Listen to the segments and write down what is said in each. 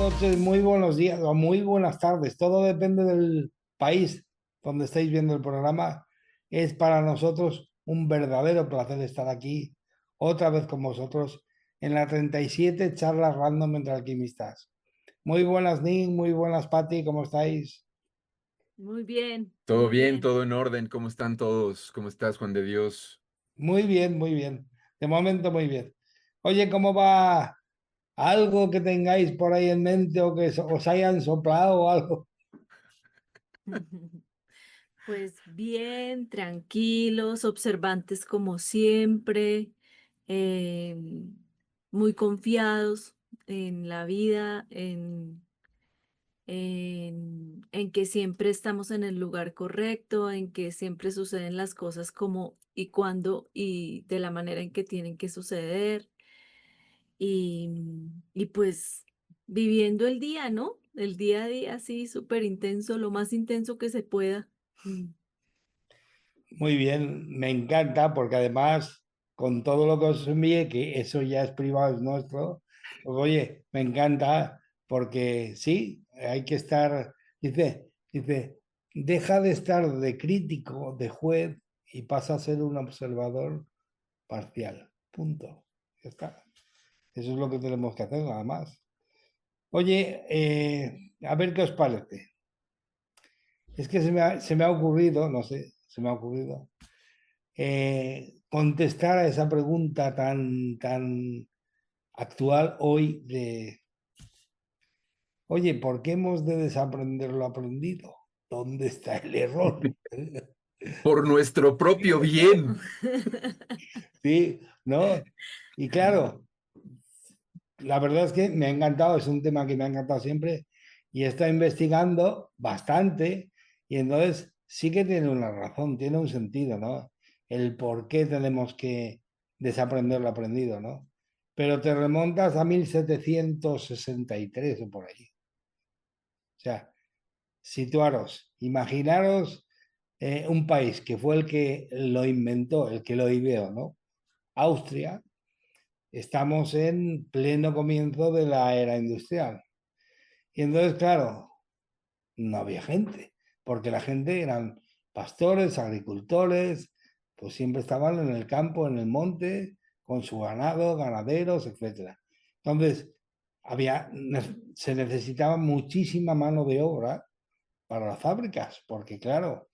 noches, muy buenos días o muy buenas tardes. Todo depende del país donde estáis viendo el programa. Es para nosotros un verdadero placer estar aquí otra vez con vosotros en la 37 charlas random entre alquimistas. Muy buenas, Nick, muy buenas, Patti, ¿cómo estáis? Muy bien, Todo muy bien, bien. todo en orden. ¿Cómo están todos? ¿Cómo estás, Juan de Dios? Muy bien, muy bien. De momento, muy bien. Oye, ¿cómo va algo que tengáis por ahí en mente o que os hayan soplado o algo? Pues bien, tranquilos, observantes como siempre, muy confiados en la vida, en que siempre estamos en el lugar correcto, en que siempre suceden las cosas como y cuando y de la manera en que tienen que suceder. Y pues viviendo el día, ¿no? El día a día, así súper intenso, lo más intenso que se pueda. Mm. Muy bien, me encanta porque además con todo lo que os envíe, que eso ya es privado, es nuestro, pues oye, me encanta porque sí, hay que estar, dice, deja de estar de crítico, de juez y pasa a ser un observador parcial. Punto. Ya está. Eso es lo que tenemos que hacer, nada más. Oye, a ver qué os parece. Es que se me ha ocurrido, no sé, se me ha ocurrido contestar a esa pregunta tan actual hoy de, oye, ¿por qué hemos de desaprender lo aprendido? ¿Dónde está el error? Por nuestro propio bien. Sí, ¿no? Y claro, la verdad es que me ha encantado, es un tema que me ha encantado siempre y he estado investigando bastante y entonces sí que tiene una razón, tiene un sentido, ¿no? El por qué tenemos que desaprender lo aprendido, ¿no? Pero te remontas a 1763 o por ahí. O sea, situaros, imaginaros un país que fue el que lo inventó, el que lo ideó, ¿no? Austria. Estamos en pleno comienzo de la era industrial. Y entonces, claro, no había gente, porque la gente eran pastores, agricultores, pues siempre estaban en el campo, en el monte, con su ganado, ganaderos, etcétera. Entonces, se necesitaba muchísima mano de obra para las fábricas, porque claro,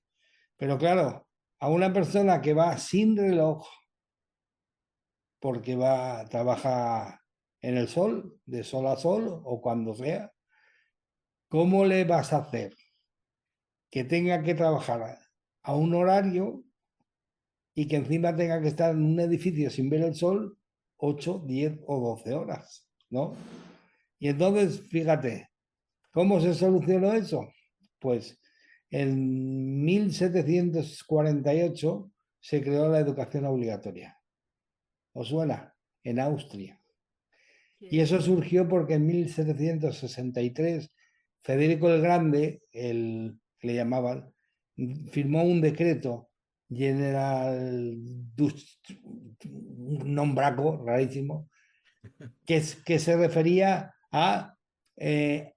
pero claro, a una persona que va sin reloj, porque va, trabaja en el sol, de sol a sol o cuando sea, ¿cómo le vas a hacer que tenga que trabajar a un horario y que encima tenga que estar en un edificio sin ver el sol 8, 10 o 12 horas, ¿no? Y entonces, fíjate, ¿cómo se solucionó eso? Pues en 1748 se creó la educación obligatoria. ¿Os suena? En Austria. Y Qué eso surgió porque en 1763 Federico el Grande, el que le llamaban, firmó un decreto general, un nombraco rarísimo, que se refería a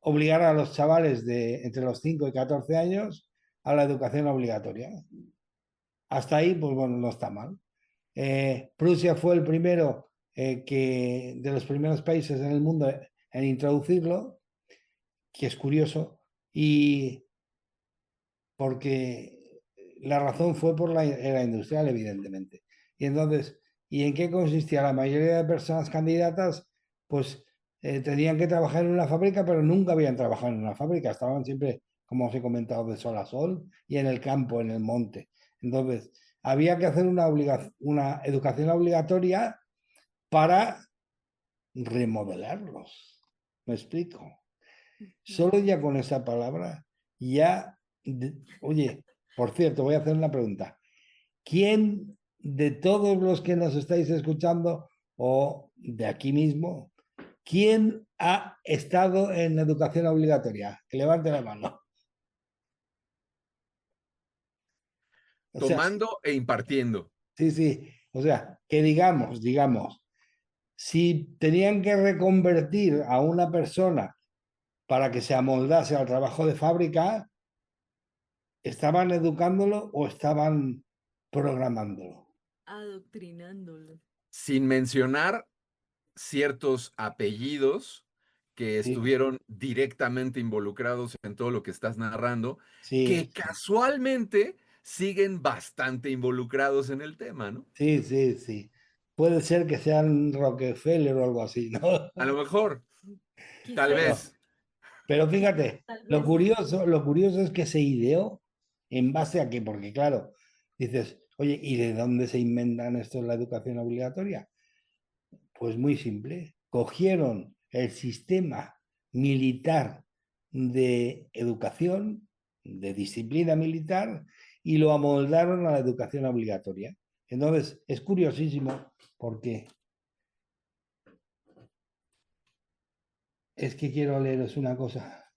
obligar a los chavales de entre los 5 y 14 años a la educación obligatoria. Hasta ahí, pues bueno, no está mal. Prusia fue el primero de los primeros países en el mundo en introducirlo, que es curioso, y porque la razón fue por la era industrial, evidentemente. Y entonces, ¿y en qué consistía? La mayoría de personas candidatas, pues tenían que trabajar en una fábrica, pero nunca habían trabajado en una fábrica, estaban siempre, como os he comentado, de sol a sol y en el campo, en el monte. Entonces, había que hacer una educación obligatoria para remodelarlos. ¿Me explico? Solo ya con esa palabra, ya, oye, por cierto, voy a hacer una pregunta. ¿Quién de todos los que nos estáis escuchando o de aquí mismo, quién ha estado en educación obligatoria? Que levante la mano. O sea, Tomando e impartiendo. sí, sí. O sea, que digamos, si tenían que reconvertir a una persona para que se amoldase al trabajo de fábrica, ¿estaban educándolo o estaban programándolo? Adoctrinándolo. Sin mencionar ciertos apellidos que Sí, estuvieron directamente involucrados en todo lo que estás narrando, sí, que casualmente siguen bastante involucrados en el tema, ¿no? sí, sí, sí. Puede ser que sean Rockefeller o algo así, ¿no? A lo mejor, tal Quizás, Pero, vez. pero fíjate, tal vez. lo curioso es que se ideó en base a qué, porque claro, dices, oye, ¿y de dónde se inventan esto en la educación obligatoria? Pues muy simple. Cogieron el sistema militar de educación, de disciplina militar, y lo amoldaron a la educación obligatoria. Entonces, es curiosísimo porque es que quiero leeros una cosa.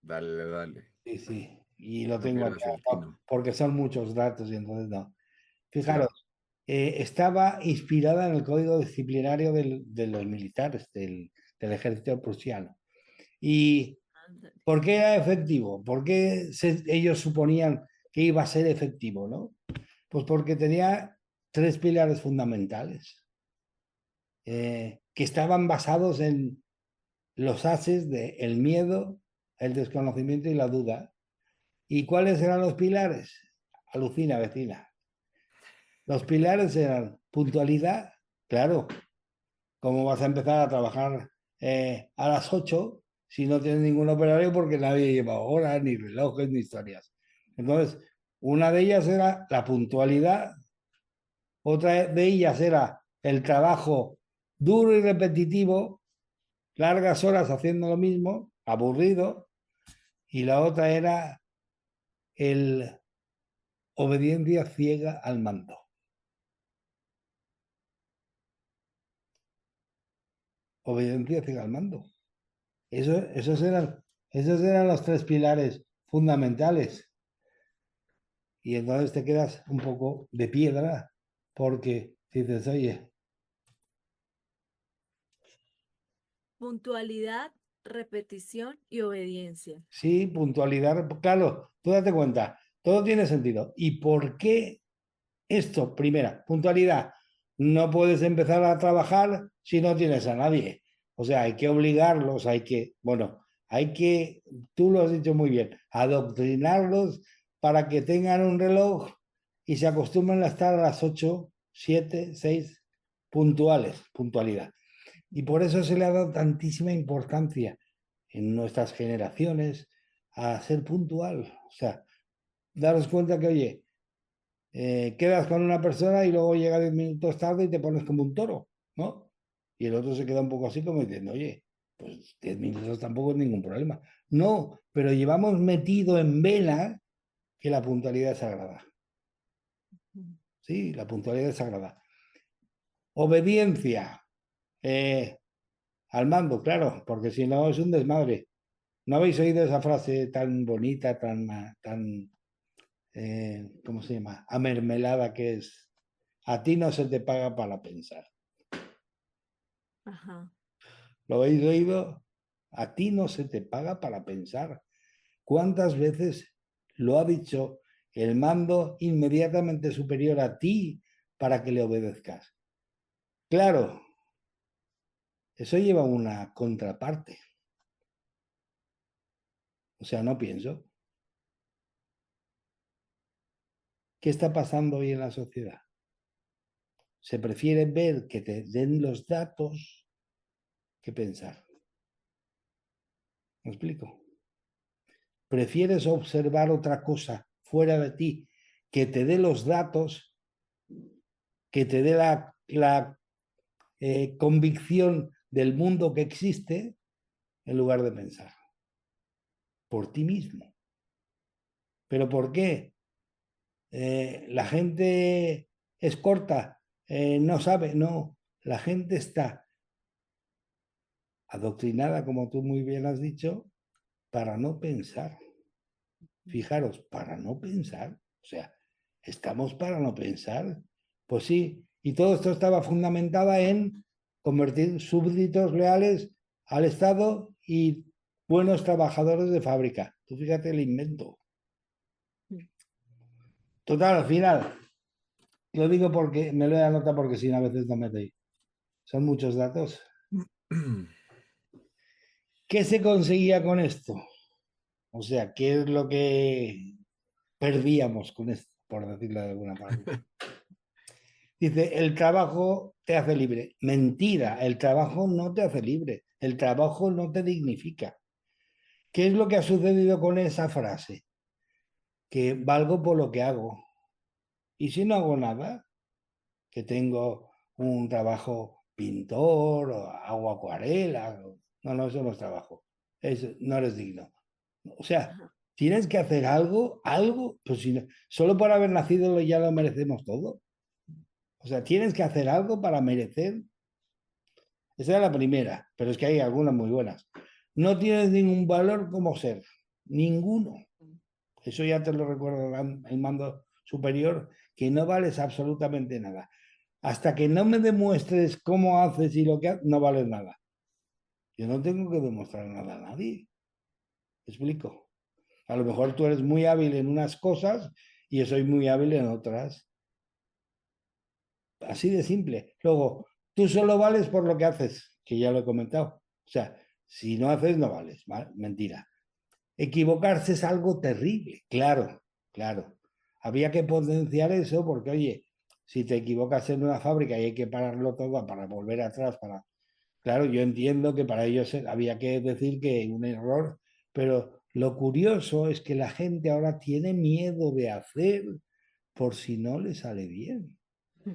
Dale, dale. Sí, sí, y lo No tengo aquí pierdas el tino. porque son muchos datos y entonces no. Sí. Fijaros, estaba inspirada en el código disciplinario de los militares, del ejército prusiano. ¿Y Ándale. por qué era efectivo? ¿Por qué ellos suponían que iba a ser efectivo, ¿no? Pues porque tenía tres pilares fundamentales que estaban basados en los ases de el miedo, el desconocimiento y la duda. ¿Y cuáles eran los pilares? Alucina, vecina. Los pilares eran puntualidad, claro. ¿Cómo vas a empezar a trabajar a las 8 si no tienes ningún operario porque nadie lleva horas, ni relojes, ni historias? Entonces, una de ellas era la puntualidad, otra de ellas era el trabajo duro y repetitivo, largas horas haciendo lo mismo, aburrido, y la otra era el obediencia ciega al mando. Obediencia ciega al mando. Esos eran los tres pilares fundamentales. Y entonces te quedas un poco de piedra porque dices, oye, Puntualidad, repetición y obediencia. sí, puntualidad, claro, tú date cuenta, todo tiene sentido. ¿Y por qué esto? Primera, puntualidad. No puedes empezar a trabajar si no tienes a nadie. O sea, hay que obligarlos, bueno, hay que, tú lo has dicho muy bien, adoctrinarlos para que tengan un reloj y se acostumbren a estar a las 8, 7, 6 puntuales, puntualidad. Y por eso se le ha dado tantísima importancia en nuestras generaciones a ser puntual. O sea, daros cuenta que, oye, quedas con una persona y luego llega 10 minutos tarde y te pones como un toro, ¿no? Y el otro se queda un poco así como diciendo, oye, pues 10 minutos tampoco es ningún problema. No, pero llevamos metido en vena que la puntualidad es sagrada. Sí, la puntualidad es sagrada. Obediencia al mando, claro, porque si no es un desmadre. ¿No habéis oído esa frase tan bonita, tan ¿cómo se llama? Amermelada que es, a ti no se te paga para pensar? Ajá. ¿Lo habéis oído? A ti no se te paga para pensar. ¿Cuántas veces lo ha dicho el mando inmediatamente superior a ti para que le obedezcas? Claro, eso lleva una contraparte. O sea, no pienso. ¿Qué está pasando hoy en la sociedad? Se prefiere ver que te den los datos que pensar. ¿Me explico? Prefieres observar otra cosa fuera de ti que te dé los datos, que te dé la convicción del mundo que existe, en lugar de pensar por ti mismo. ¿Pero por qué? La gente es corta, no sabe, no. La gente está adoctrinada, como tú muy bien has dicho, para no pensar. Fijaros, para no pensar. O sea, estamos para no pensar. Pues sí, y todo esto estaba fundamentada en convertir súbditos leales al Estado y buenos trabajadores de fábrica. Tú fíjate el invento. Mm. Total, al final, lo digo porque me lo he anotado porque si no a veces no me doy. Son muchos datos. ¿Qué se conseguía con esto? O sea, ¿qué es lo que perdíamos con esto, por decirlo de alguna forma? Dice, el trabajo te hace libre. Mentira, el trabajo no te hace libre. El trabajo no te dignifica. ¿Qué es lo que ha sucedido con esa frase? Que valgo por lo que hago. Y si no hago nada, que tengo un trabajo pintor o hago acuarela. No, no, eso no es trabajo. No eres digno. O sea, Ajá. tienes que hacer algo, pues si solo por haber nacido ya lo merecemos todo. O sea, tienes que hacer algo para merecer. Esa es la primera, pero es que hay algunas muy buenas. No tienes ningún valor como ser, ninguno. Eso ya te lo recuerdo el mando superior, que no vales absolutamente nada. Hasta que no me demuestres cómo haces y lo que haces, no vales nada. Yo no tengo que demostrar nada a nadie. ¿Me explico? A lo mejor tú eres muy hábil en unas cosas y yo soy muy hábil en otras. Así de simple. Luego, tú solo vales por lo que haces, que ya lo he comentado. O sea, si no haces, no vales. ¿Vale? Mentira. Equivocarse es algo terrible, claro, claro. Había que potenciar eso porque, oye, si te equivocas en una fábrica y hay que pararlo todo para volver atrás, para... Claro, yo entiendo que para ellos había que decir que un error, pero lo curioso es que la gente ahora tiene miedo de hacer por si no le sale bien. Mm.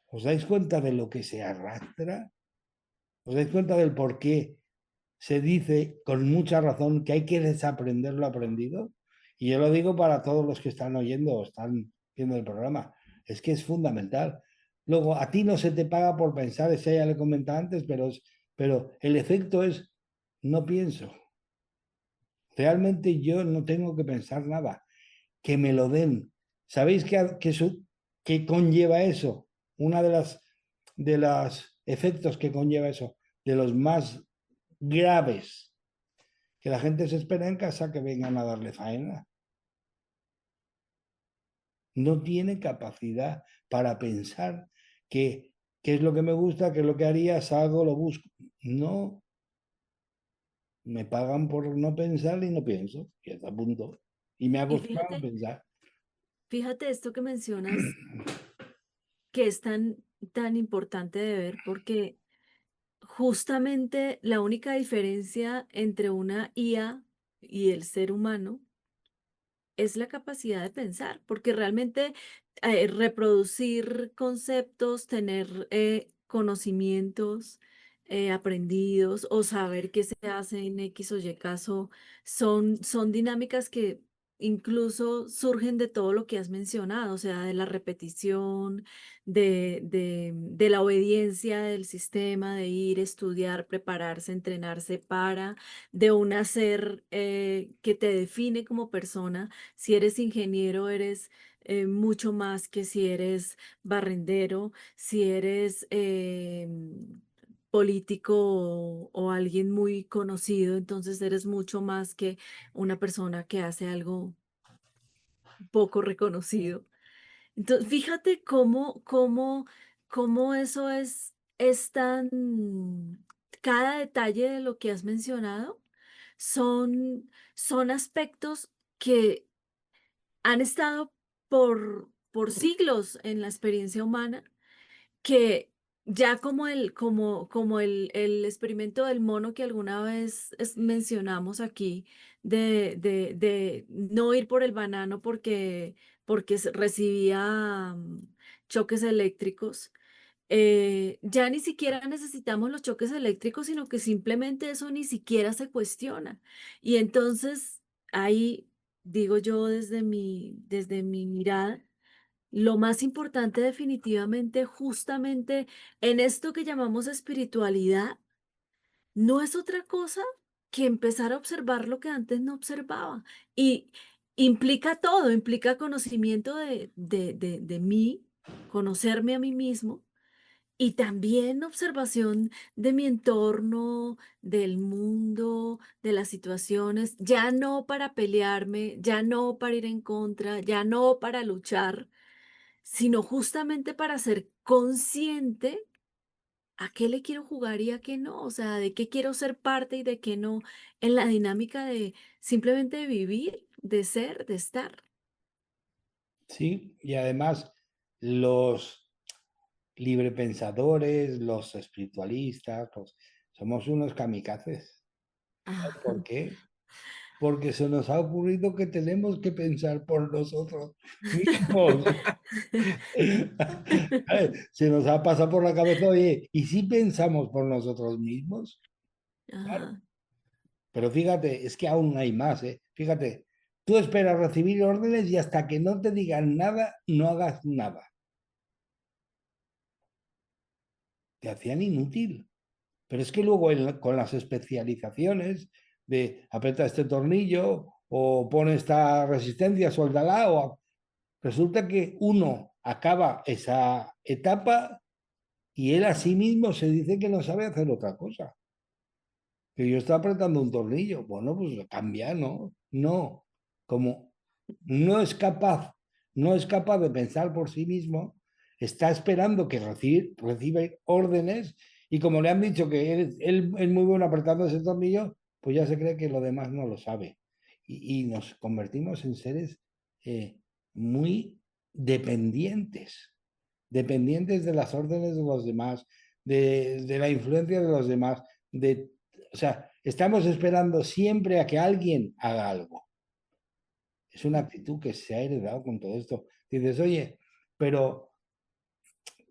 ¿Os dais cuenta de lo que se arrastra? ¿Os dais cuenta del por qué se dice con mucha razón que hay que desaprender lo aprendido? Y yo lo digo para todos los que están oyendo o están viendo el programa. Es que es fundamental. Luego, a ti no se te paga por pensar, eso ya le comenté antes, pero el efecto es, no pienso. Realmente yo no tengo que pensar nada, que me lo den. ¿Sabéis qué conlleva eso? Una de los efectos que conlleva eso, de los más graves, que la gente se espera en casa que vengan a darle faena. No tiene capacidad para pensar que qué es lo que me gusta, qué es lo que haría, salgo, lo busco. No, me pagan por no pensar y no pienso, y hasta punto. Y me Y acostumbran a pensar. fíjate esto que mencionas, que es tan importante de ver, porque justamente la única diferencia entre una IA y el ser humano es la capacidad de pensar, porque realmente reproducir conceptos, tener conocimientos aprendidos o saber qué se hace en X o Y caso son dinámicas que incluso surgen de todo lo que has mencionado, o sea, de la repetición, de la obediencia del sistema, de ir, estudiar, prepararse, entrenarse para, de un hacer que te define como persona. Si eres ingeniero, eres mucho más que si eres barrendero, si eres político o alguien muy conocido, entonces eres mucho más que una persona que hace algo poco reconocido. Entonces, fíjate cómo eso es tan, cada detalle de lo que has mencionado son aspectos que han estado por siglos en la experiencia humana, que ya como el experimento del mono que alguna vez mencionamos aquí, de no ir por el banano porque recibía choques eléctricos. Ya ni siquiera necesitamos los choques eléctricos, sino que simplemente eso ni siquiera se cuestiona. Y entonces ahí digo yo desde mi mirada, lo más importante definitivamente, justamente en esto que llamamos espiritualidad, no es otra cosa que empezar a observar lo que antes no observaba. Y implica todo, implica conocimiento de mí, conocerme a mí mismo, Y también observación de mi entorno, del mundo, de las situaciones, ya no para pelearme, ya no para ir en contra, ya no para luchar, sino justamente para ser consciente a qué le quiero jugar y a qué no, o sea, de qué quiero ser parte y de qué no, en la dinámica de simplemente de vivir, de ser, de estar. ¿sí? Y además, los librepensadores, los espiritualistas, somos unos kamikazes. ¿Sabes Ajá, por qué? Porque se nos ha ocurrido que tenemos que pensar por nosotros mismos. ¿Sabes? Se nos ha pasado por la cabeza, oye, ¿y si pensamos por nosotros mismos? Claro. ajá, Pero fíjate, es que aún hay más, ¿eh? Fíjate, tú esperas recibir órdenes y hasta que no te digan nada, no hagas nada. Te hacían inútil. Pero es que luego con las especializaciones de aprieta este tornillo o pone esta resistencia, suéltala, o resulta que uno acaba esa etapa y él a sí mismo se dice que no sabe hacer otra cosa. Que yo estoy apretando un tornillo. Bueno, pues cambia, ¿no? No. Como no es capaz, no es capaz de pensar por sí mismo, está esperando que recibe órdenes y como le han dicho que él es muy bueno apretando ese tornillo, pues ya se cree que lo demás no lo sabe. Y nos convertimos en seres muy dependientes, dependientes de las órdenes de los demás, de la influencia de los demás, de, o sea, estamos esperando siempre a que alguien haga algo. Es una actitud que se ha heredado con todo esto. Dices, oye, pero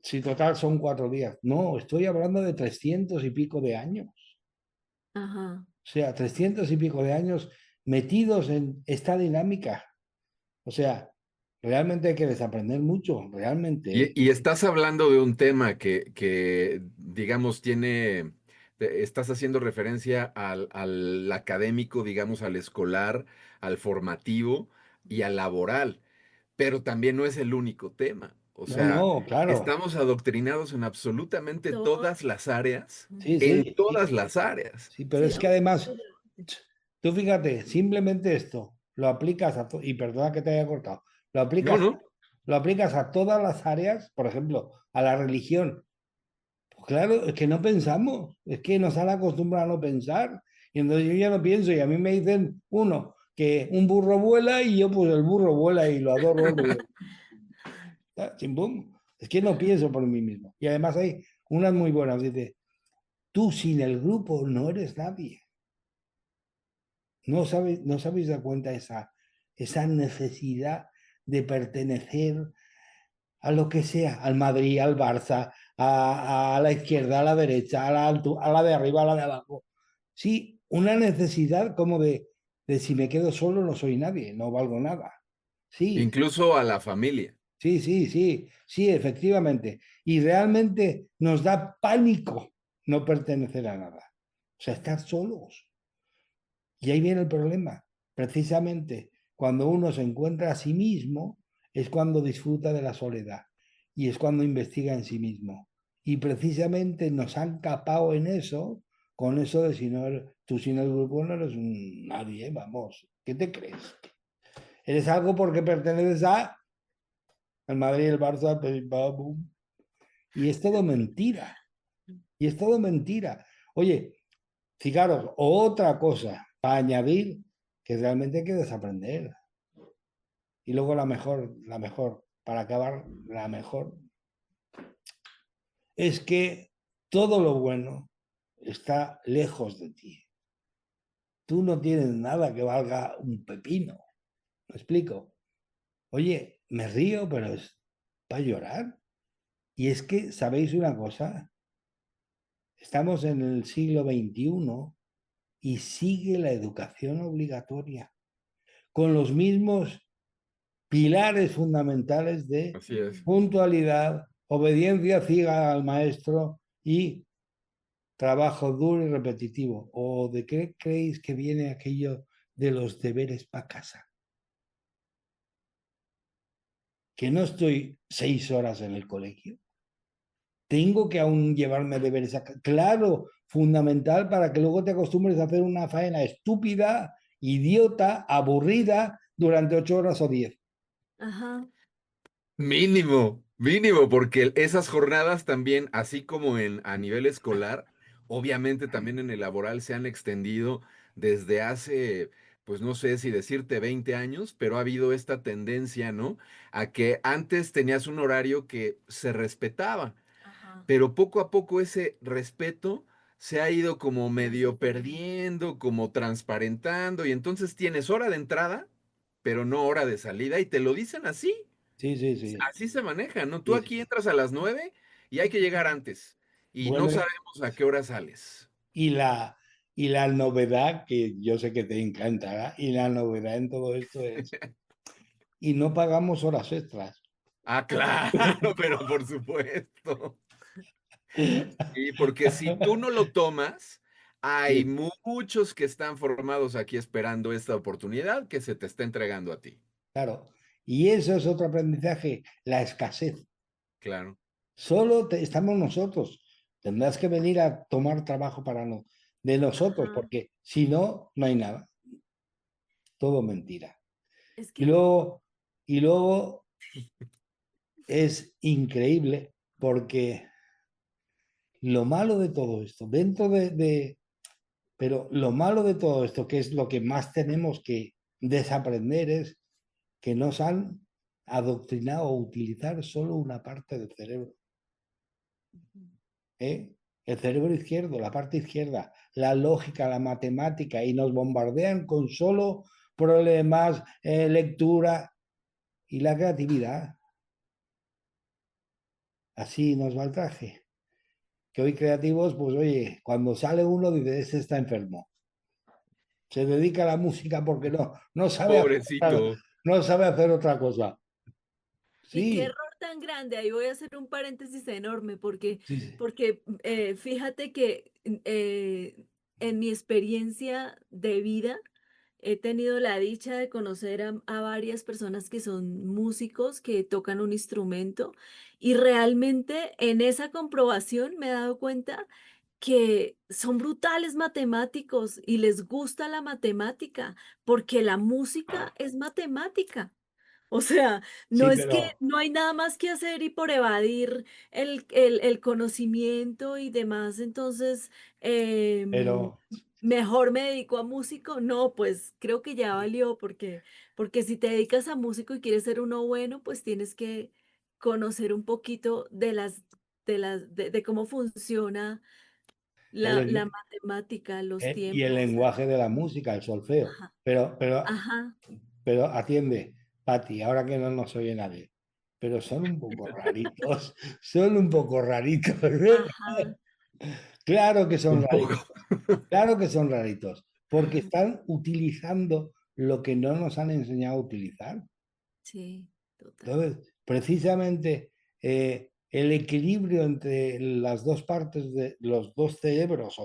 si total son 4 días. No, estoy hablando de 300 y pico de años. ajá. O sea, 300 y pico de años metidos en esta dinámica. O sea, realmente hay que desaprender mucho, realmente, ¿eh? Y estás hablando de un tema digamos, estás haciendo referencia al académico, digamos, al escolar, al formativo y al laboral, pero también no es el único tema. O No, sea, no, claro. estamos adoctrinados en absolutamente Todo, todas las áreas, Sí, en sí, sí, todas las áreas. sí, pero sí, es que además, tú fíjate, simplemente esto lo aplicas a todo, y perdona que te haya cortado, lo No, aplicas, no. lo aplicas a todas las áreas, por ejemplo, a la religión. Pues claro, es que no pensamos, es que nos han acostumbrado a no pensar. Y entonces yo ya no pienso y a mí me dicen uno que un burro vuela y yo pues el burro vuela y lo adoro. Chimpum. Es que no pienso por mí mismo. Y además hay unas muy buenas, dice, tú sin el grupo no eres nadie. No sabéis dar cuenta esa necesidad de pertenecer a lo que sea, al Madrid, al Barça, a la izquierda, a la derecha, a la de arriba, a la de abajo. Sí, una necesidad como de si me quedo solo no soy nadie, no valgo nada. Sí, Incluso a la familia. sí, sí, sí, sí, efectivamente. Y realmente nos da pánico no pertenecer a nada. O sea, estar solos. Y ahí viene el problema. Precisamente cuando uno se encuentra a sí mismo es cuando disfruta de la soledad y es cuando investiga en sí mismo. Y precisamente nos han capado en eso, con eso de si no eres, tú sin el grupo no eres nadie, vamos. ¿Qué te crees? Eres algo porque perteneces al Madrid, el Barça, pim, pam, pum. Y es todo mentira. Y es todo mentira. Oye, fijaros, otra cosa para añadir que realmente hay que desaprender. Y luego la mejor, para acabar, la mejor, es que todo lo bueno está lejos de ti. Tú no tienes nada que valga un pepino. ¿Me explico? Oye, me río, pero es para llorar. Y es que, ¿sabéis una cosa? Estamos en el siglo XXI y sigue la educación obligatoria con los mismos pilares fundamentales de Así es. puntualidad, obediencia ciega al maestro y trabajo duro y repetitivo. ¿O de qué creéis que viene aquello de los deberes para casa? Que no estoy 6 horas en el colegio. tengo que aún llevarme deberes. Claro, fundamental para que luego te acostumbres a hacer una faena estúpida, idiota, aburrida durante 8 horas o 10. Ajá. Mínimo, mínimo, porque esas jornadas también, así como a nivel escolar, obviamente también en el laboral se han extendido desde hace, pues no sé si decirte 20 años, pero ha habido esta tendencia, ¿no? A que antes tenías un horario que se respetaba, Ajá. pero poco a poco ese respeto se ha ido como medio Transfiriendo. perdiendo, como transparentando, y entonces tienes hora de entrada, pero no hora de salida, y te lo dicen así. Sí, sí, sí. Así se maneja, ¿no? Tú Sí, aquí sí. entras a las 9 y hay que llegar antes. Y no Bueno, sabemos a qué hora sales. y la novedad, que yo sé que te encantará, y la novedad en todo esto es, y no pagamos horas extras. Ah, claro, pero por supuesto. Y porque si tú no lo tomas, hay Sí, muchos que están formados aquí esperando esta oportunidad que se te está entregando a ti. claro. Y eso es otro aprendizaje, la escasez. Claro. Solo estamos nosotros. Tendrás que venir a tomar trabajo para de nosotros, Ajá. porque si no, no hay nada. Todo mentira. Es Y que, luego, y luego es increíble porque lo malo de todo esto, pero lo malo de todo esto, que es lo que más tenemos que desaprender, es que nos han adoctrinado a utilizar solo una parte del cerebro. ¿Eh? El cerebro izquierdo, la parte izquierda, la lógica, la matemática, y nos bombardean con solo problemas, lectura y la creatividad. Así nos va el traje. Que hoy creativos, pues oye, cuando sale uno dice, ese está enfermo. Se dedica a la música porque no sabe Pobrecito. no sabe hacer otra cosa. y qué Sí, error tan grande. Ahí voy a hacer un paréntesis enorme porque, sí, sí. porque fíjate que en mi experiencia de vida he tenido la dicha de conocer a varias personas que son músicos, que tocan un instrumento y realmente en esa comprobación me he dado cuenta que son brutales matemáticos y les gusta la matemática porque la música es matemática. O sea, no Sí, es que no hay nada más que hacer y por evadir el conocimiento y demás, entonces, pero, mejor me dedico a músico. No, pues creo que ya valió, porque si te dedicas a músico y quieres ser uno bueno, pues tienes que conocer un poquito de cómo funciona el, la matemática, los y el tiempos. lenguaje de la música, el solfeo. Ajá, Pero, pero, ajá, pero atiende, Pati, ahora que no nos oye nadie. Pero son un poco raritos, son un poco raritos. ¿Eh? ajá, Claro que son Un poco. raritos, claro que son raritos, porque están utilizando lo que no nos han enseñado a utilizar. sí, total. Entonces, precisamente el equilibrio entre las dos partes de los dos cerebros,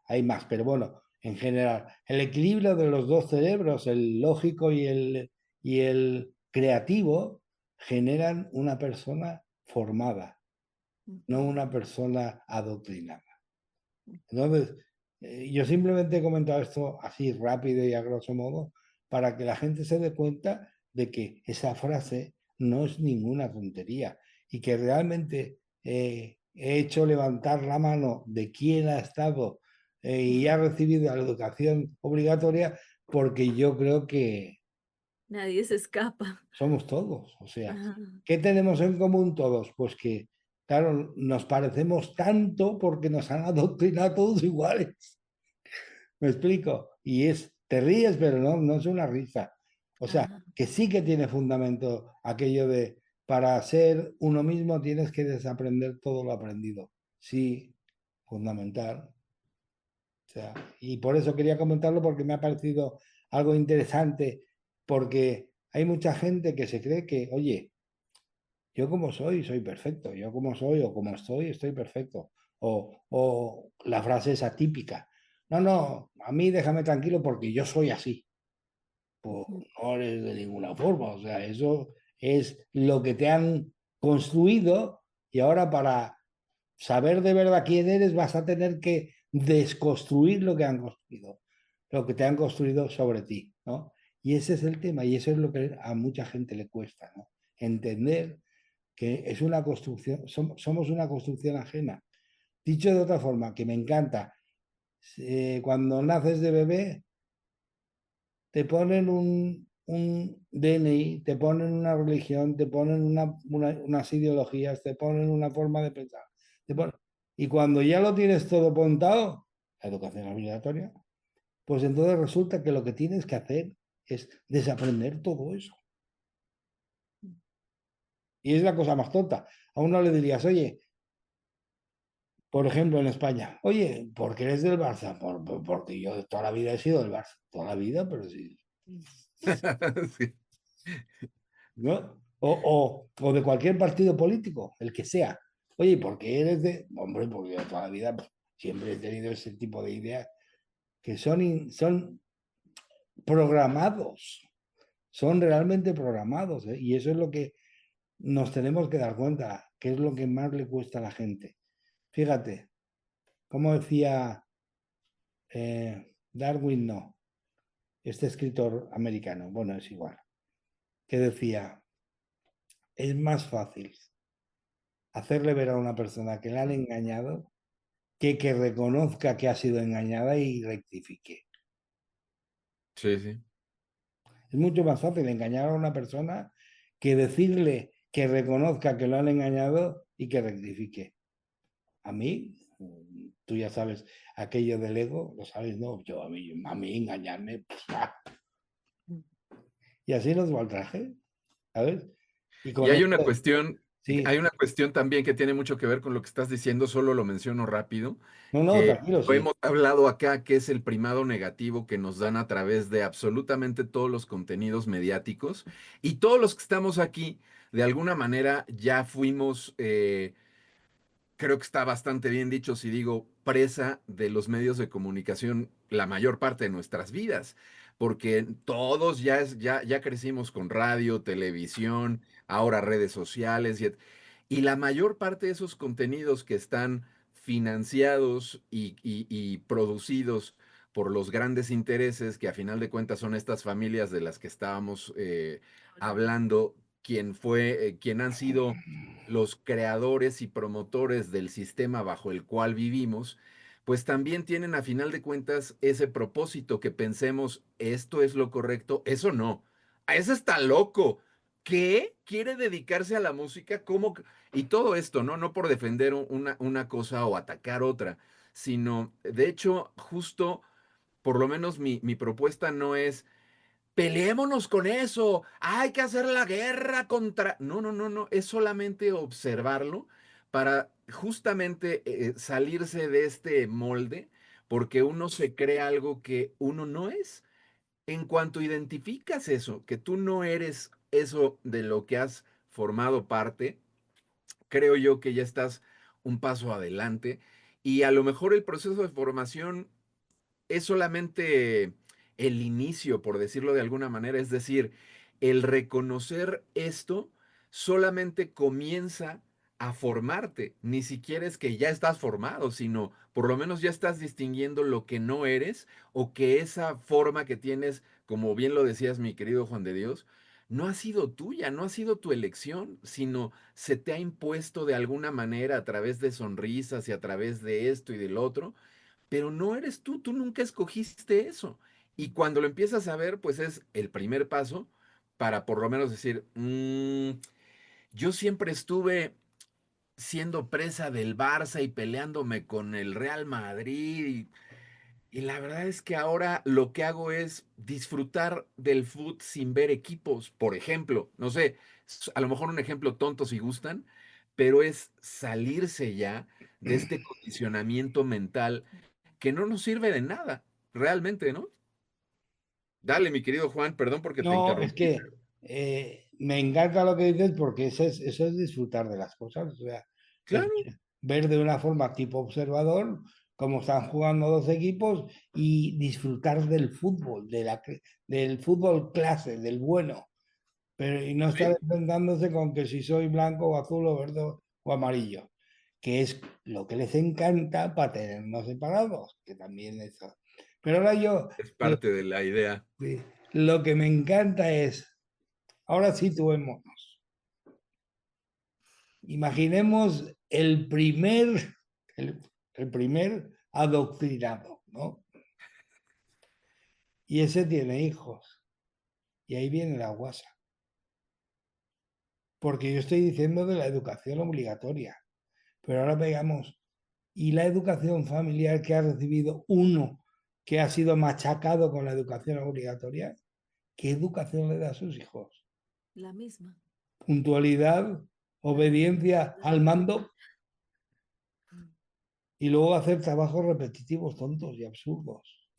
hay más, pero bueno, en general, el equilibrio de los dos cerebros, el lógico y el creativo, generan una persona formada, no Ujú, una persona adoctrinada. Entonces, yo simplemente he comentado esto así rápido y a grosso modo para que la gente se dé cuenta de que esa frase no es ninguna tontería y que realmente he hecho levantar la mano de quien ha estado y ha recibido la educación obligatoria porque yo creo que nadie se escapa. somos todos. O sea, Ajá, ¿qué tenemos en común todos? Pues que, claro, nos parecemos tanto porque nos han adoctrinado todos iguales. ¿Me explico? Y te ríes, pero no es una risa. O sea, ajá, que sí que tiene fundamento aquello de para ser uno mismo tienes que desaprender todo lo aprendido. Sí, fundamental. O sea, y por eso quería comentarlo porque me ha parecido algo interesante, porque hay mucha gente que se cree que, oye, yo como soy perfecto, yo como soy o como estoy perfecto. O la frase esa típica, no, a mí déjame tranquilo porque yo soy así. Pues ujú, no eres de ninguna forma, o sea, eso es lo que te han construido y ahora saber de verdad quién eres, vas a tener que desconstruir lo que han construido, lo que te han construido sobre ti, ¿no? Y ese es el tema, y eso es lo que a mucha gente le cuesta, ¿no? Entender que es una construcción, somos una construcción ajena. Dicho de otra forma, que me encanta, cuando naces de bebé, te ponen un DNI, te ponen una religión, te ponen unas ideologías, te ponen una forma de pensar. Y cuando ya lo tienes todo montado, la educación obligatoria, pues entonces resulta que lo que tienes que hacer es desaprender todo eso. Y es la cosa más tonta. A uno le dirías, oye, por ejemplo, en España, oye, ¿por qué eres del Barça? Porque yo toda la vida he sido del Barça, toda la vida, pero sí, Sí. ¿no? O de cualquier partido político, el que sea. Oye, ¿por qué eres de...? Hombre, porque yo toda la vida pues, siempre he tenido ese tipo de ideas que son programados, son realmente programados, ¿eh? Y eso es lo que nos tenemos que dar cuenta, que es lo que más le cuesta a la gente. Fíjate, como decía Darwin, no, este escritor americano, bueno, es igual, que decía, es más fácil hacerle ver a una persona que le han engañado que reconozca que ha sido engañada y rectifique. Sí, sí. Es mucho más fácil engañar a una persona que decirle que reconozca que lo han engañado y que rectifique. A mí, tú ya sabes, aquello del ego, lo sabes, ¿no? Yo a mí engañarme, pues, y así nos va el traje, ¿sabes? Y Y con esto, sí, hay una cuestión también que tiene mucho que ver con lo que estás diciendo, solo lo menciono rápido, no, no, que tranquilo, lo sí. hemos hablado acá, que es el primado negativo que nos dan a través de absolutamente todos los contenidos mediáticos. Y todos los que estamos aquí, de alguna manera, ya fuimos, creo que está bastante bien dicho si digo presa de los medios de comunicación la mayor parte de nuestras vidas, porque todos ya crecimos con radio, televisión, ahora redes sociales, y la mayor parte de esos contenidos que están financiados y producidos por los grandes intereses, que a final de cuentas son estas familias de las que estábamos hablando, quien han sido los creadores y promotores del sistema bajo el cual vivimos, pues también tienen a final de cuentas ese propósito que pensemos, esto es lo correcto, eso no, a ese está loco. ¿Qué? ¿Quiere dedicarse a la música? ¿Cómo? Y todo esto, ¿no? No por defender una cosa o atacar otra, sino, de hecho, justo, por lo menos mi propuesta no es peleémonos con eso, hay que hacer la guerra contra... No, no, no, no, es solamente observarlo para justamente salirse de este molde, porque uno se cree algo que uno no es. En cuanto identificas eso, que tú no eres eso de lo que has formado parte, creo yo que ya estás un paso adelante y a lo mejor el proceso de formación es solamente el inicio, por decirlo de alguna manera. Es decir, el reconocer esto solamente comienza a formarte. Ni siquiera es que ya estás formado, sino por lo menos ya estás distinguiendo lo que no eres o que esa forma que tienes, como bien lo decías, mi querido Juan de Dios, no ha sido tuya, no ha sido tu elección, sino se te ha impuesto de alguna manera a través de sonrisas y a través de esto y del otro, pero no eres tú nunca escogiste eso. Y cuando lo empiezas a ver, pues es el primer paso para por lo menos decir, yo siempre estuve siendo presa del Barça y peleándome con el Real Madrid. Y la verdad es que ahora lo que hago es disfrutar del fútbol sin ver equipos, por ejemplo. No sé, a lo mejor un ejemplo tonto si gustan, pero es salirse ya de este condicionamiento mental que no nos sirve de nada, realmente, ¿no? Dale, mi querido Juan, perdón porque te No, es interrumpí. que me encanta lo que dices porque eso es disfrutar de las cosas, o sea, es Claro, ver de una forma tipo observador cómo están jugando dos equipos y disfrutar del fútbol, del fútbol clase, del bueno, pero y no estar sí, enfrentándose con que si soy blanco o azul o verde o amarillo. que es lo que les encanta para tenernos separados, que también eso. Pero ahora yo, Es parte de la idea. lo que me encanta es, ahora situémonos. Imaginemos el primer adoctrinado, ¿no? Y ese tiene hijos. Y ahí viene la guasa. Porque yo estoy diciendo de la educación obligatoria. Pero ahora veamos, ¿y la educación familiar que ha recibido uno que ha sido machacado con la educación obligatoria? ¿Qué educación le da a sus hijos? La misma. Puntualidad, obediencia al mando Mm. y luego hacer trabajos repetitivos, tontos y absurdos.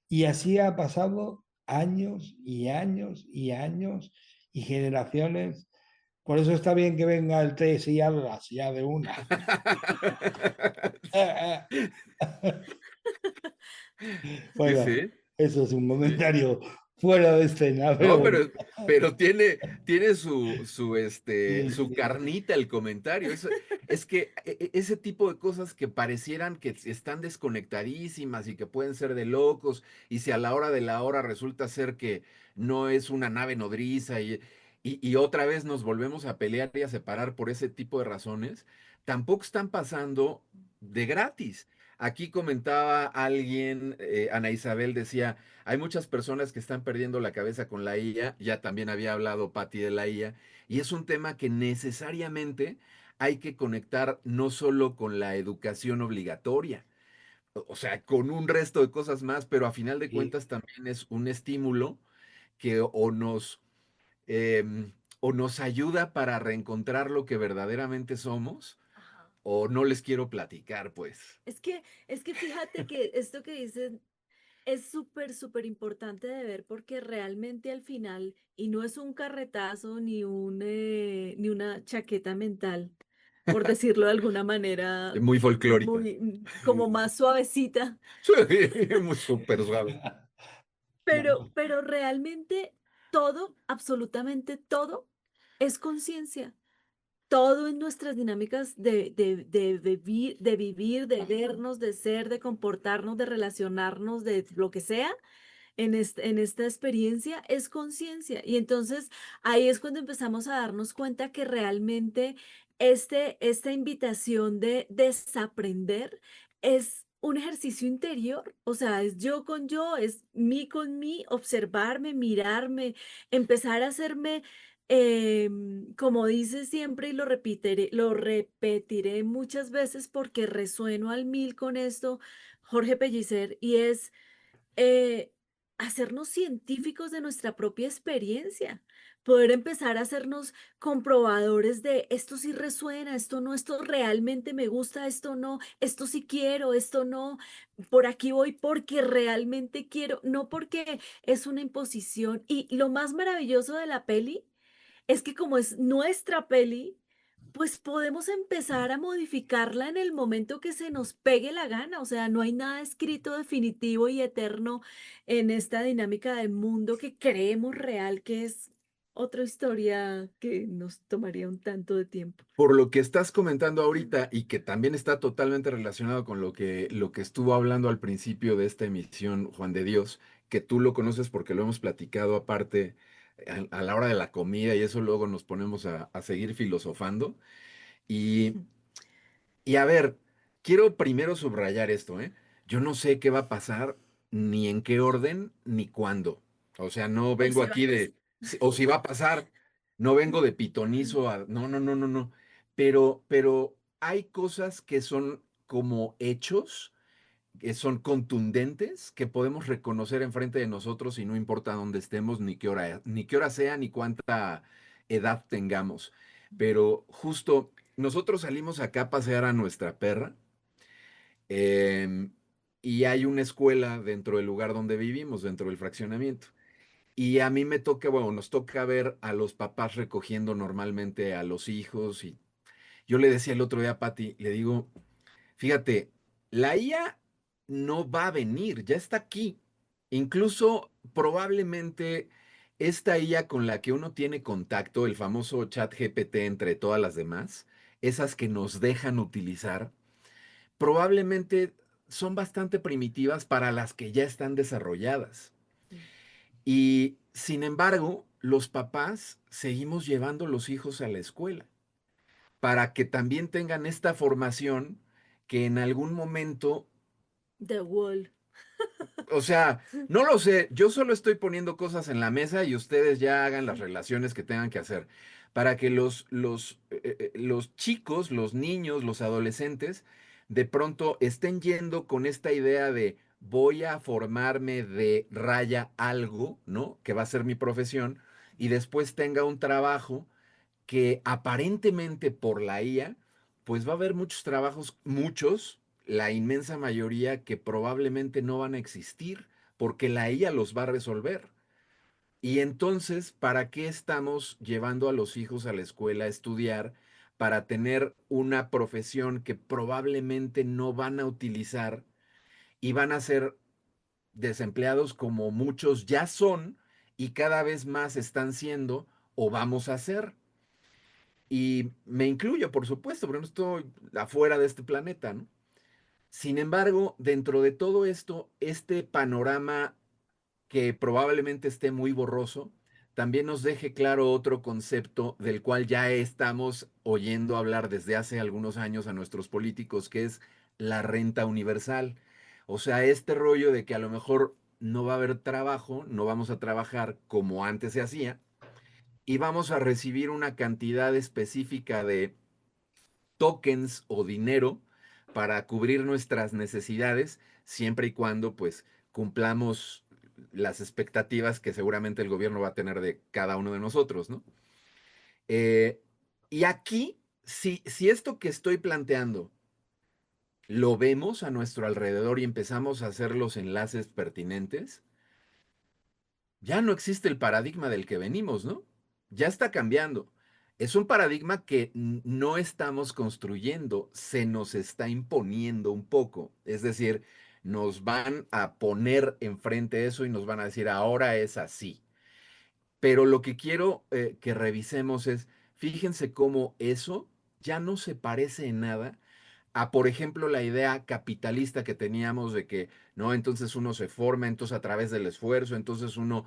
Y así ha pasado años y años y años y generaciones. Por eso está bien que venga el 3 y hablas ya de una. Sí, Bueno, sí, eso es un sí. comentario fuera de escena, pero No, bueno. pero tiene Sí, su sí. carnita el comentario. Es que ese tipo de cosas que parecieran que están desconectadísimas y que pueden ser de locos, y si a la hora de la hora resulta ser que no es una nave nodriza y otra vez nos volvemos a pelear y a separar por ese tipo de razones, tampoco están pasando de gratis. Aquí comentaba alguien, Ana Isabel decía, hay muchas personas que están perdiendo la cabeza con la IA, ya también había hablado Patti de la IA, y es un tema que necesariamente hay que conectar no solo con la educación obligatoria, o sea, con un resto de cosas más, pero a final de Sí. cuentas también es un estímulo que o nos ayuda para reencontrar lo que verdaderamente somos, Ajá. o no les quiero platicar, pues. Es que fíjate que esto que dices es súper, súper importante de ver porque realmente al final, y no es un carretazo ni una chaqueta mental, por decirlo de alguna manera, Muy folclórica. muy, como más suavecita, Sí, muy súper suave. No, pero realmente todo, absolutamente todo, es conciencia. Todo en nuestras dinámicas de vivir, de vernos, de ser, de comportarnos, de relacionarnos, de lo que sea, en esta experiencia es conciencia. Y entonces ahí es cuando empezamos a darnos cuenta que realmente esta invitación de desaprender es un ejercicio interior, o sea, es yo con yo, es mí con mí, observarme, mirarme, empezar a hacerme, como dice siempre y lo repetiré muchas veces porque resueno al mil con esto, Jorge Pellicer, y es eh, hacernos científicos de nuestra propia experiencia, poder empezar a hacernos comprobadores de esto sí resuena, esto no, esto realmente me gusta, esto no, esto sí quiero, esto no, por aquí voy porque realmente quiero, no porque es una imposición. Y lo más maravilloso de la peli es que como es nuestra peli, pues podemos empezar a modificarla en el momento que se nos pegue la gana. O sea, no hay nada escrito definitivo y eterno en esta dinámica del mundo que creemos real, que es otra historia que nos tomaría un tanto de tiempo. Por lo que estás comentando ahorita y que también está totalmente relacionado con lo que estuvo hablando al principio de esta emisión, Juan de Dios, que tú lo conoces porque lo hemos platicado aparte a la hora de la comida y eso luego nos ponemos a seguir filosofando. Y Y a ver, quiero primero subrayar esto, ¿eh? Yo no sé qué va a pasar, ni en qué orden, ni cuándo. O sea, no O vengo si va a aquí empezar. o si va a pasar, no vengo de pitonizo a, no, no, no, no, no. Pero hay cosas que son como hechos, que son contundentes, que podemos reconocer enfrente de nosotros y no importa dónde estemos, ni qué hora sea, ni cuánta edad tengamos. Pero justo nosotros salimos acá a pasear a nuestra perra em, y hay una escuela dentro del lugar donde vivimos, dentro del fraccionamiento. Y a mí me toca, bueno, nos toca ver a los papás recogiendo normalmente a los hijos. Y yo le decía el otro día a Patti, le digo, fíjate, la IA no va a venir, ya está aquí. Incluso probablemente esta IA con la que uno tiene contacto, el famoso chat GPT entre todas las demás, esas que nos dejan utilizar, probablemente son bastante primitivas para las que ya están desarrolladas. Mm. Y sin embargo, los papás seguimos llevando los hijos a la escuela para que también tengan esta formación que en algún momento, The Wall. o sea, no lo sé, yo solo estoy poniendo cosas en la mesa y ustedes ya hagan las relaciones que tengan que hacer para que los chicos, los niños, los adolescentes, de pronto estén yendo con esta idea de voy a formarme de raya algo, ¿no? Que va a ser mi profesión y después tenga un trabajo que aparentemente por la IA, pues va a haber muchos trabajos, muchos, la inmensa mayoría que probablemente no van a existir porque la IA los va a resolver. Y entonces, ¿para qué estamos llevando a los hijos a la escuela a estudiar para tener una profesión que probablemente no van a utilizar y van a ser desempleados como muchos ya son y cada vez más están siendo o vamos a ser? Y me incluyo, por supuesto, porque no estoy afuera de este planeta, ¿no? Sin embargo, dentro de todo esto, este panorama que probablemente esté muy borroso, también nos deje claro otro concepto del cual ya estamos oyendo hablar desde hace algunos años a nuestros políticos, que es la renta universal. O sea, este rollo de que a lo mejor no va a haber trabajo, no vamos a trabajar como antes se hacía, y vamos a recibir una cantidad específica de tokens o dinero para cubrir nuestras necesidades, siempre y cuando pues cumplamos las expectativas que seguramente el gobierno va a tener de cada uno de nosotros, ¿no? Eh, y aquí, si esto que estoy planteando lo vemos a nuestro alrededor y empezamos a hacer los enlaces pertinentes, ya no existe el paradigma del que venimos, ¿no? Ya está cambiando. Es un paradigma que no estamos construyendo, se nos está imponiendo un poco. Es decir, nos van a poner enfrente eso y nos van a decir, ahora es así. Pero lo que quiero que revisemos es, fíjense cómo eso ya no se parece en nada a, por ejemplo, la idea capitalista que teníamos de que, no, entonces uno se forma, entonces a través del esfuerzo, entonces uno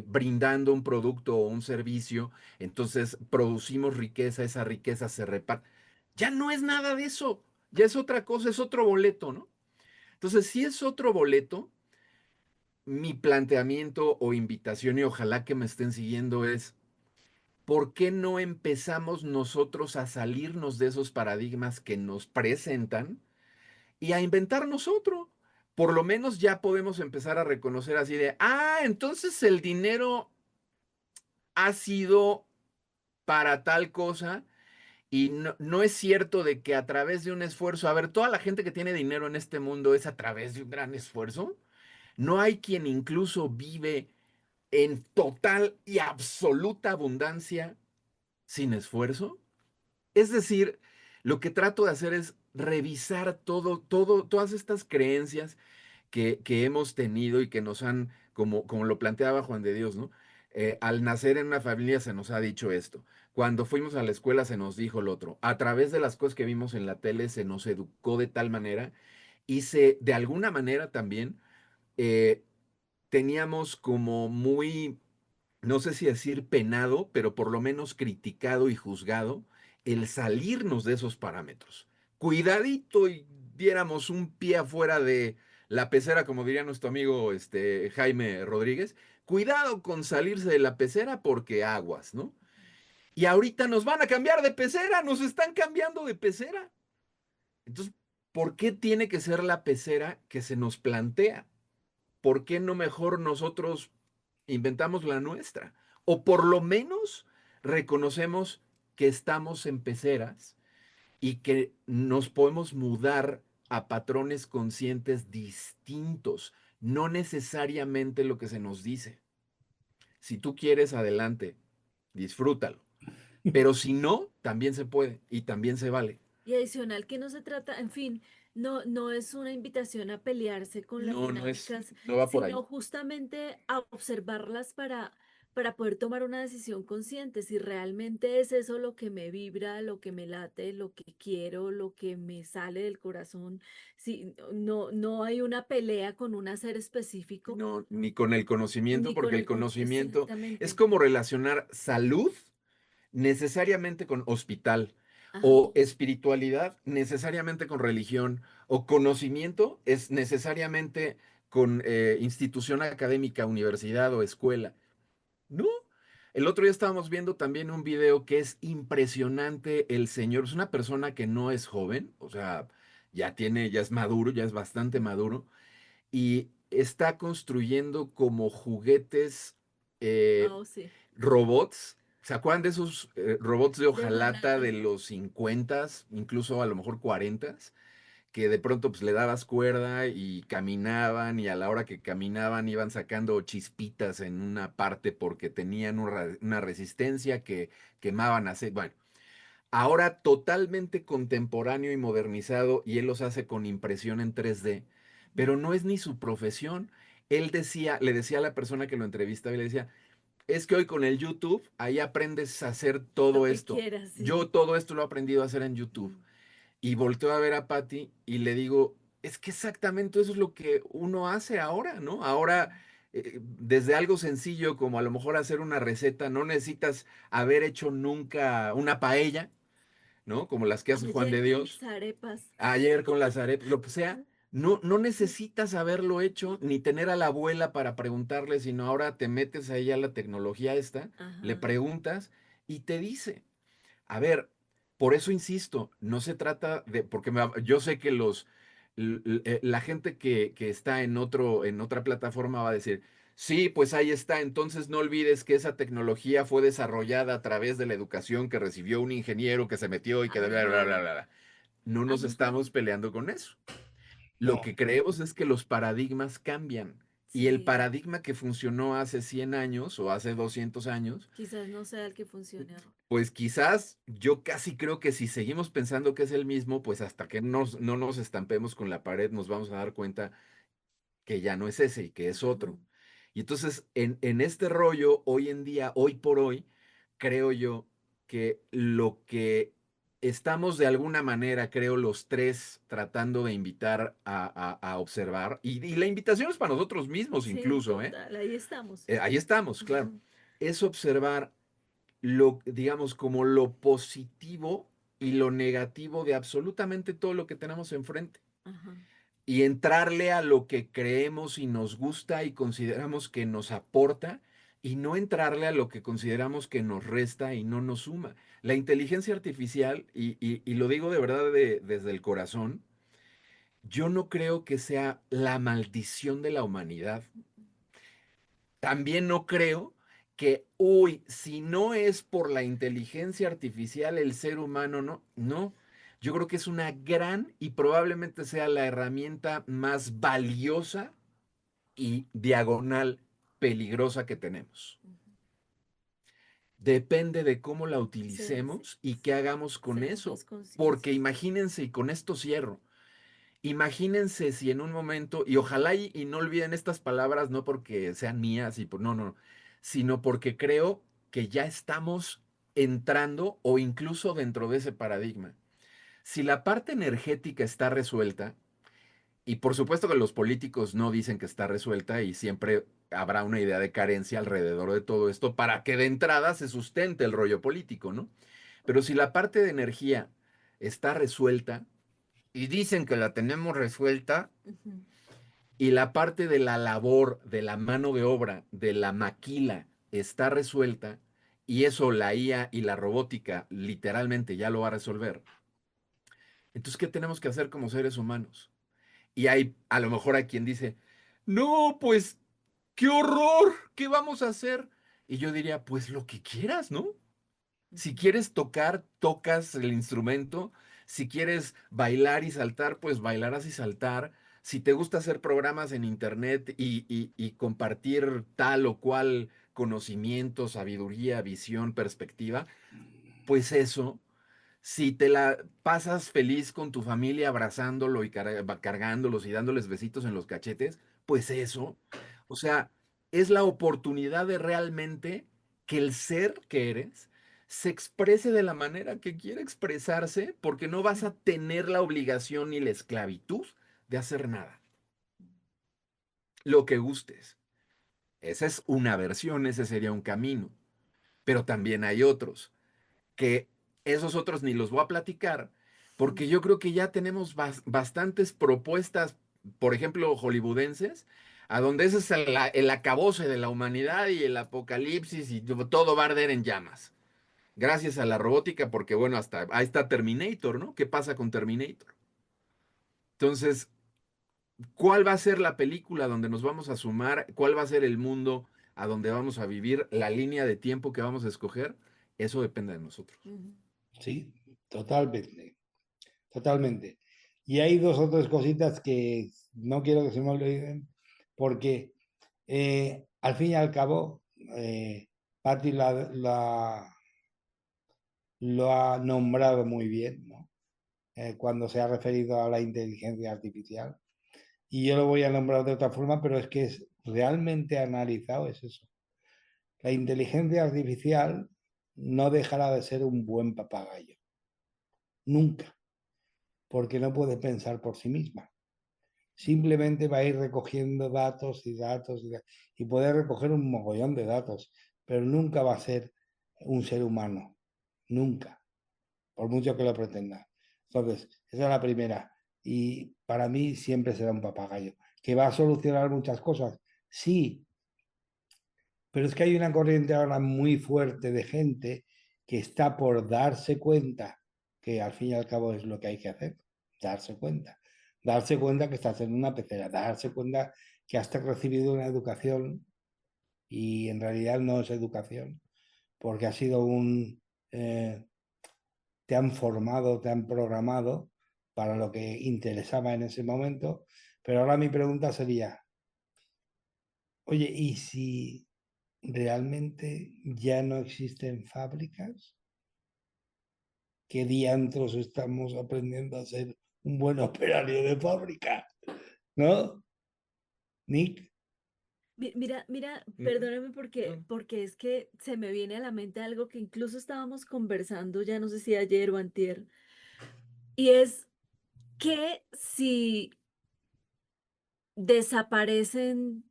brindando un producto o un servicio, entonces producimos riqueza, esa riqueza se reparte. Ya no es nada de eso, ya es otra cosa, es otro boleto, ¿no? Entonces, si es otro boleto, mi planteamiento o invitación, y ojalá que me estén siguiendo, es, ¿por qué no empezamos nosotros a salirnos de esos paradigmas que nos presentan y a inventarnos otro? Por lo menos ya podemos empezar a reconocer así de, entonces el dinero ha sido para tal cosa y no es cierto de que a través de un esfuerzo, a ver, toda la gente que tiene dinero en este mundo es a través de un gran esfuerzo. No hay quien incluso vive en total y absoluta abundancia sin esfuerzo. Es decir, lo que trato de hacer es revisar todas estas creencias que hemos tenido y que nos han, como lo planteaba Juan de Dios, ¿no? Al nacer en una familia se nos ha dicho esto. Cuando fuimos a la escuela se nos dijo lo otro. A través de las cosas que vimos en la tele se nos educó de tal manera y de alguna manera también, eh, teníamos como muy, no sé si decir penado, pero por lo menos criticado y juzgado el salirnos de esos parámetros. Cuidadito y diéramos un pie afuera de la pecera, como diría nuestro amigo Jaime Rodríguez. Cuidado con salirse de la pecera porque aguas, ¿no? Y ahorita nos van a cambiar de pecera, nos están cambiando de pecera. Entonces, ¿por qué tiene que ser la pecera que se nos plantea? ¿Por qué no mejor nosotros inventamos la nuestra? O por lo menos reconocemos que estamos en peceras y que nos podemos mudar a patrones conscientes distintos, no necesariamente lo que se nos dice. Si tú quieres, adelante, disfrútalo. Pero si no, también se puede y también se vale. Y adicional que no se trata, en fin, no es una invitación a pelearse con las No, no es, dinámicas, no va por ahí. sino justamente a observarlas para poder tomar una decisión consciente, si realmente es eso lo que me vibra, lo que me late, lo que quiero, lo que me sale del corazón, si no hay una pelea con un hacer específico, No, ni con el conocimiento, ni con porque el el conocimiento es exactamente. como relacionar salud necesariamente con hospital, Ajá, o espiritualidad necesariamente con religión, o conocimiento es necesariamente con institución académica, universidad o escuela. No. El otro día estábamos viendo también un video que es impresionante. El señor es una persona que no es joven, o sea, ya es maduro, ya es bastante ujú. maduro, y está construyendo como juguetes, eh, Oh, sí, robots. ¿Se acuerdan de esos robots de de hojalata hojalata. de los 50, incluso a lo mejor 40, que de pronto pues le dabas cuerda y caminaban y a la hora que caminaban iban sacando chispitas en una parte porque tenían una resistencia que quemaban aceite? Bueno, ahora totalmente contemporáneo y modernizado, y él los hace con impresión en 3D, pero no es ni su profesión. Él decía, le decía a la persona que lo entrevistaba y le decía, es que hoy con el YouTube, ahí aprendes a hacer Lo todo que esto. quieras, Yo sí. todo esto lo he aprendido a hacer en YouTube. Ujú. Y volteo a ver a Patty y le digo, es que exactamente eso es lo que uno hace ahora, ¿no? Ahora, desde algo sencillo como a lo mejor hacer una receta, no necesitas haber hecho nunca una paella, ¿no? Como las que hace Juan Ayer de con mis Dios, arepas. ayer con las arepas, lo que sea. No necesitas haberlo hecho ni tener a la abuela para preguntarle, sino ahora te metes ahí a la tecnología esta, le Ajá, preguntas y te dice. A ver, por eso insisto, no se trata de, porque yo sé que la gente que está en otra plataforma va a decir, sí, pues ahí está, entonces no olvides que esa tecnología fue desarrollada a través de la educación que recibió un ingeniero que se metió y que bla, bla, bla, ajá, bla, bla. No nos ajá. estamos peleando con eso. Lo No, que creemos es que los paradigmas cambian. Y el Sí, paradigma que funcionó hace 100 años o hace 200 años, quizás no sea el que funcione ahora. pues quizás yo casi creo que si seguimos pensando que es el mismo, pues hasta que no nos estampemos con la pared, nos vamos a dar cuenta que ya no es ese y que es Ajá, otro. Y entonces, en este rollo, hoy en día, hoy por hoy, creo yo que lo que estamos de alguna manera, creo, los tres tratando de invitar a observar, y la invitación es para nosotros mismos sí, incluso, ¿eh? total, ahí estamos. Ahí estamos, claro. Ujú, Es observar lo, digamos, como lo positivo y lo negativo de absolutamente todo lo que tenemos enfrente. ajá, Y entrarle a lo que creemos y nos gusta y consideramos que nos aporta, y no entrarle a lo que consideramos que nos resta y no nos suma. La inteligencia artificial, y lo digo de verdad desde el corazón, yo no creo que sea la maldición de la humanidad. También no creo que, uy, si no es por la inteligencia artificial, el ser humano no. No, yo creo que es una gran y probablemente sea la herramienta más valiosa y diagonal peligrosa que tenemos. ujú. Depende de cómo la Sí, utilicemos y qué hagamos con eso. seamos Porque conscientes. imagínense, y con esto cierro, imagínense si en un momento, y ojalá y no olviden estas palabras, no porque sean mías, y no, no, sino porque creo que ya estamos entrando o incluso dentro de ese paradigma. Si la parte energética está resuelta, y por supuesto que los políticos no dicen que está resuelta y siempre habrá una idea de carencia alrededor de todo esto para que de entrada se sustente el rollo político, ¿no? Pero si la parte de energía está resuelta, y dicen que la tenemos resuelta, Ujú, y la parte de la labor, de la mano de obra, de la maquila está resuelta, y eso la IA y la robótica literalmente ya lo va a resolver. Entonces, ¿qué tenemos que hacer como seres humanos? Y hay a lo mejor hay quien dice, no, pues, qué horror, ¿qué vamos a hacer? Y yo diría, pues lo que quieras, ¿no? Si ujú. quieres tocar, tocas el instrumento. Si quieres bailar y saltar, pues bailarás y saltar. Si te gusta hacer programas en internet y compartir tal o cual conocimiento, sabiduría, visión, perspectiva, pues eso. Si te la pasas feliz con tu familia abrazándolo y cargándolos y dándoles besitos en los cachetes, pues eso. O sea, es la oportunidad de realmente que el ser que eres se exprese de la manera que quiera expresarse, porque no vas a tener la obligación ni la esclavitud de hacer nada, lo que gustes. Esa es una versión, ese sería un camino, pero también hay otros, que esos otros ni los voy a platicar, porque yo creo que ya tenemos bastantes propuestas, por ejemplo, hollywoodenses, a donde ese es el acabose de la humanidad y el apocalipsis y todo va a arder en llamas. Gracias a la robótica, porque bueno, hasta ahí está Terminator, ¿no? ¿Qué pasa con Terminator? Entonces, ¿cuál va a ser la película donde nos vamos a sumar? ¿Cuál va a ser el mundo a donde vamos a vivir? ¿La línea de tiempo que vamos a escoger? Eso depende de nosotros. Ujú. Sí, totalmente, totalmente. Y hay dos o tres cositas que no quiero que se me olviden, porque al fin y al cabo, Patti lo ha nombrado muy bien, ¿no? Cuando se ha referido a la inteligencia artificial. Y yo lo voy a nombrar de otra forma, pero es que es realmente analizado, es eso. La inteligencia artificial no dejará de ser un buen papagayo, nunca, porque no puede pensar por sí misma. Simplemente va a ir recogiendo datos y datos y puede recoger un mogollón de datos, pero nunca va a ser un ser humano, nunca, por mucho que lo pretenda. Entonces, esa es la primera. Y para mí siempre será un papagayo. ¿Que va a solucionar muchas cosas? Sí, pero es que hay una corriente ahora muy fuerte de gente que está por darse cuenta, que al fin y al cabo es lo que hay que hacer, darse cuenta. Darse cuenta que estás en una pecera, darse cuenta que has recibido una educación y en realidad no es educación, porque ha sido te han formado, te han programado para lo que interesaba en ese momento. Pero ahora mi pregunta sería, oye, ¿y si realmente ya no existen fábricas? ¿Qué diantros estamos aprendiendo a ser un buen operario de fábrica? ¿No, Nick? Mira, Ujú. perdóname porque es que se me viene a la mente algo que incluso estábamos conversando, ya no sé si ayer o antier, y es que si desaparecen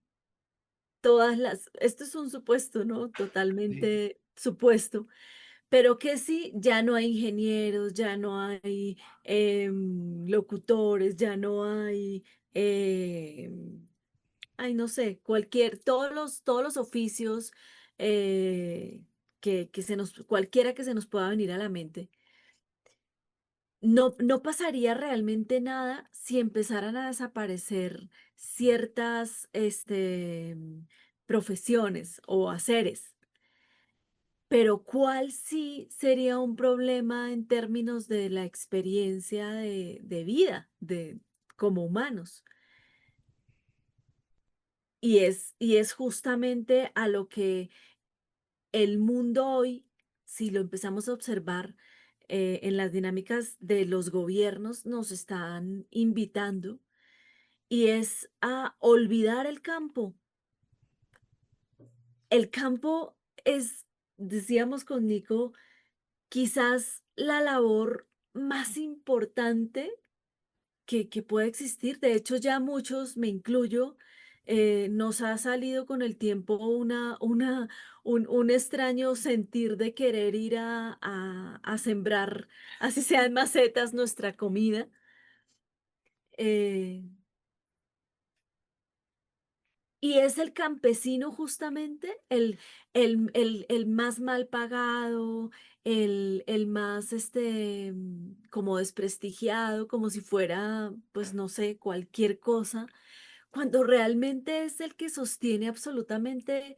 esto es un supuesto, ¿no? Sí. Totalmente supuesto, pero que si ya no hay ingenieros, ya no hay locutores, ya no hay, ay, no sé, todos los oficios cualquiera que se nos pueda venir a la mente. No pasaría realmente nada si empezaran a desaparecer ciertas, profesiones o haceres, pero ¿cuál sí sería un problema en términos de la experiencia de vida como humanos? Y es justamente a lo que el mundo hoy, si lo empezamos a observar en las dinámicas de los gobiernos, nos están invitando, y es a olvidar el campo. El campo es, decíamos con Nico, quizás la labor más importante que puede existir. De hecho, ya muchos, me incluyo, nos ha salido con el tiempo un extraño sentir de querer ir a sembrar, así sean macetas, nuestra comida. eh, Y es el campesino justamente el más mal pagado, el más, como desprestigiado, como si fuera, pues, no sé, cualquier cosa, cuando realmente es el que sostiene absolutamente,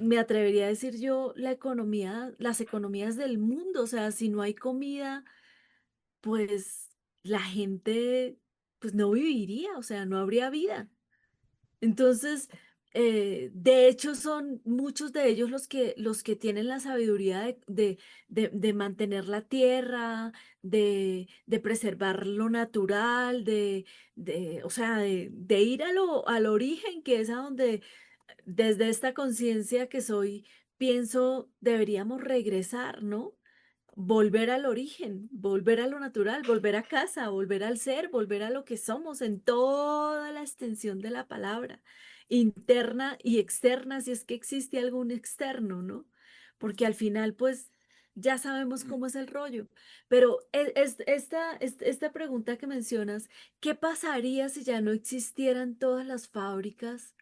me atrevería a decir yo, las economías del mundo. O sea, si no hay comida, pues, la gente, pues, no viviría, o sea, no habría vida. Entonces, de hecho, son muchos de ellos los que tienen la sabiduría de mantener la tierra, de preservar lo natural, o sea, de ir al origen, que es a donde desde esta conciencia que soy, pienso, deberíamos regresar, ¿no? Volver al origen, volver a lo natural, volver a casa, volver al ser, volver a lo que somos en toda la extensión de la palabra, interna y externa, si es que existe algún externo, ¿no? Porque al final, pues, ya sabemos cómo es el rollo. Pero esta pregunta que mencionas, ¿qué pasaría si ya no existieran todas las fábricas?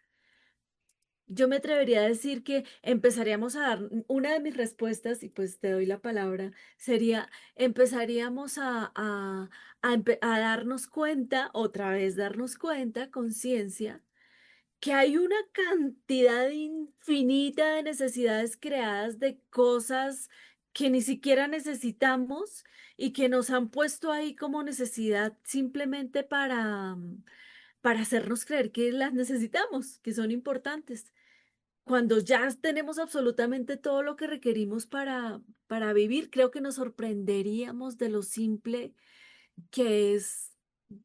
Yo me atrevería a decir que empezaríamos a dar, una de mis respuestas, y pues te doy la palabra, sería, empezaríamos a darnos cuenta, otra vez darnos cuenta, conciencia, que hay una cantidad infinita de necesidades creadas de cosas que ni siquiera necesitamos y que nos han puesto ahí como necesidad simplemente para hacernos creer que las necesitamos, que son importantes. Cuando ya tenemos absolutamente todo lo que requerimos para vivir, creo que nos sorprenderíamos de lo simple que es,